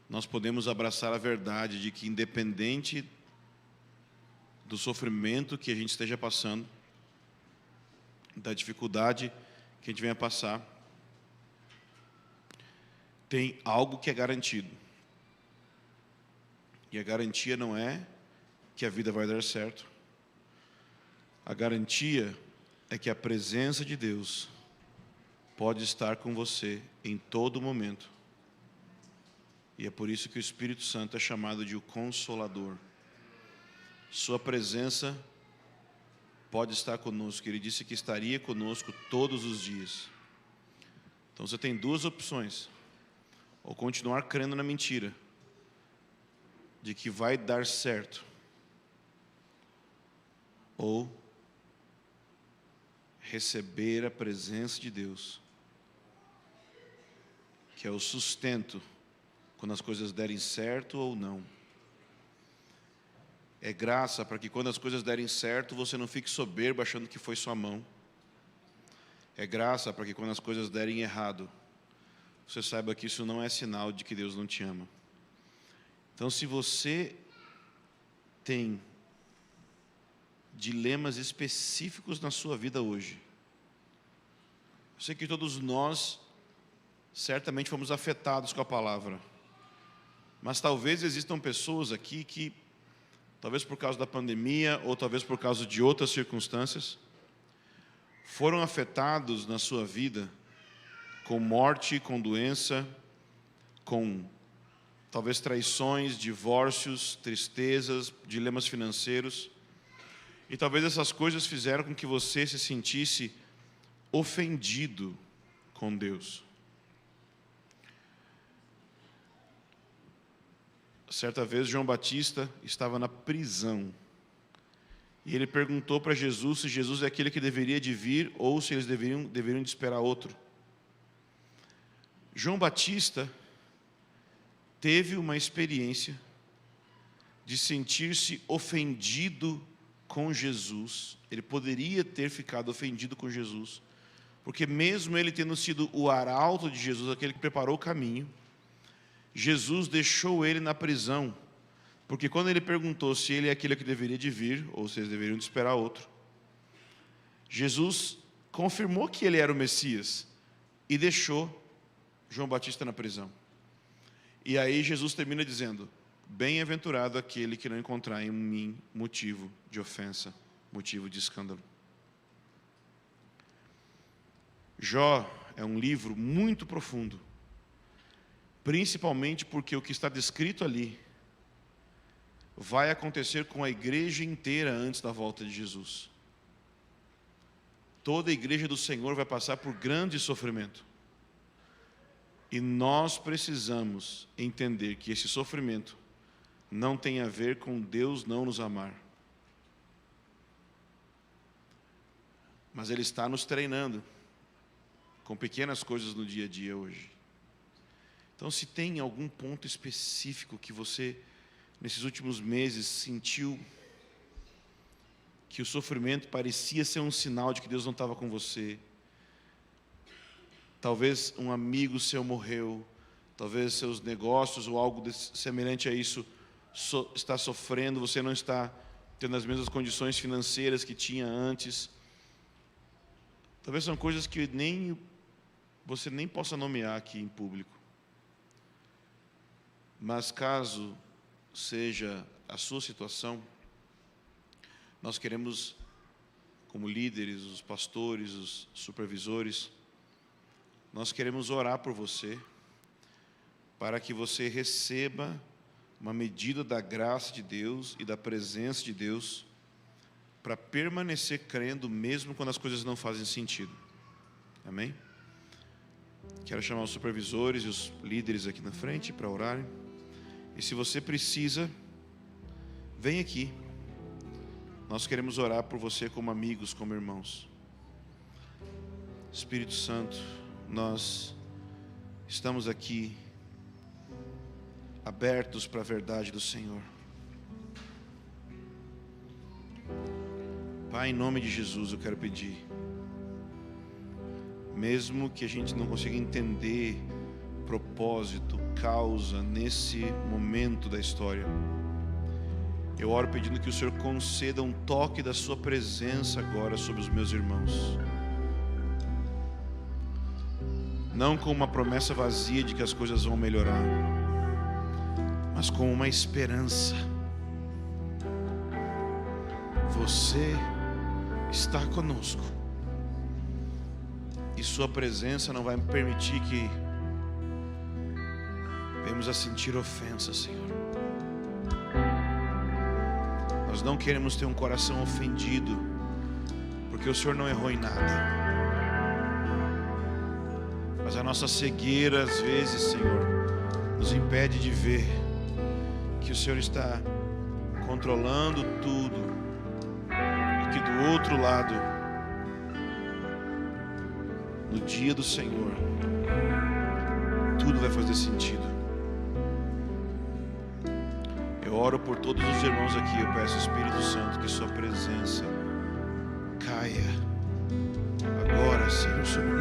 nós podemos abraçar a verdade de que, independente do sofrimento que a gente esteja passando, da dificuldade que a gente venha passar, tem algo que é garantido. E a garantia não é que a vida vai dar certo. A garantia é que a presença de Deus pode estar com você em todo momento. E é por isso que o Espírito Santo é chamado de o Consolador. Sua presença pode estar conosco. Ele disse que estaria conosco todos os dias. Então você tem duas opções: ou continuar crendo na mentira de que vai dar certo, ou receber a presença de Deus, que é o sustento quando as coisas derem certo ou não. É graça para que quando as coisas derem certo, você não fique soberbo achando que foi sua mão. É graça para que quando as coisas derem errado, você saiba que isso não é sinal de que Deus não te ama. Então, se você tem dilemas específicos na sua vida hoje, eu sei que todos nós certamente fomos afetados com a palavra, mas talvez existam pessoas aqui que, talvez por causa da pandemia, ou talvez por causa de outras circunstâncias, foram afetados na sua vida com morte, com doença, com talvez traições, divórcios, tristezas, dilemas financeiros. E talvez essas coisas fizeram com que você se sentisse ofendido com Deus. Certa vez, João Batista estava na prisão. E ele perguntou para Jesus se Jesus é aquele que deveria de vir ou se eles deveriam de esperar outro. João Batista teve uma experiência de sentir-se ofendido com Jesus. Ele poderia ter ficado ofendido com Jesus, porque mesmo ele tendo sido o arauto de Jesus, aquele que preparou o caminho, Jesus deixou ele na prisão, porque quando ele perguntou se ele é aquele que deveria de vir, ou se eles deveriam de esperar outro, Jesus confirmou que ele era o Messias, e deixou João Batista na prisão. E aí Jesus termina dizendo: bem-aventurado aquele que não encontrar em mim motivo de ofensa, motivo de escândalo. Jó é um livro muito profundo, principalmente porque o que está descrito ali vai acontecer com a igreja inteira antes da volta de Jesus. Toda a igreja do Senhor vai passar por grande sofrimento. E nós precisamos entender que esse sofrimento não tem a ver com Deus não nos amar, mas Ele está nos treinando com pequenas coisas no dia a dia hoje. Então, se tem algum ponto específico que você nesses últimos meses, sentiu que o sofrimento parecia ser um sinal de que Deus não estava com você. Talvez um amigo seu morreu, talvez seus negócios ou algo semelhante a isso está sofrendo, você não está tendo as mesmas condições financeiras que tinha antes. Talvez são coisas que você nem possa nomear aqui em público. Mas caso seja a sua situação, nós queremos, como líderes, os pastores, os supervisores, nós queremos orar por você, para que você receba uma medida da graça de Deus e da presença de Deus, para permanecer crendo mesmo quando as coisas não fazem sentido. Amém? Quero chamar os supervisores e os líderes aqui na frente para orarem. E se você precisa, vem aqui. Nós queremos orar por você como amigos, como irmãos. Espírito Santo, nós estamos aqui abertos para a verdade do Senhor. Pai, em nome de Jesus, eu quero pedir, mesmo que a gente não consiga entender propósito, causa nesse momento da história, eu oro pedindo que o Senhor conceda um toque da sua presença agora sobre os meus irmãos. Não com uma promessa vazia de que as coisas vão melhorar, mas com uma esperança. Você está conosco, e sua presença não vai permitir que venhamos a sentir ofensa, Senhor. Nós não queremos ter um coração ofendido, porque o Senhor não errou em nada. Mas a nossa cegueira, às vezes, Senhor, nos impede de ver que o Senhor está controlando tudo, e que do outro lado, no dia do Senhor, tudo vai fazer sentido. Eu oro por todos os irmãos aqui. Eu peço, Espírito Santo, que sua presença caia agora, Senhor, sobre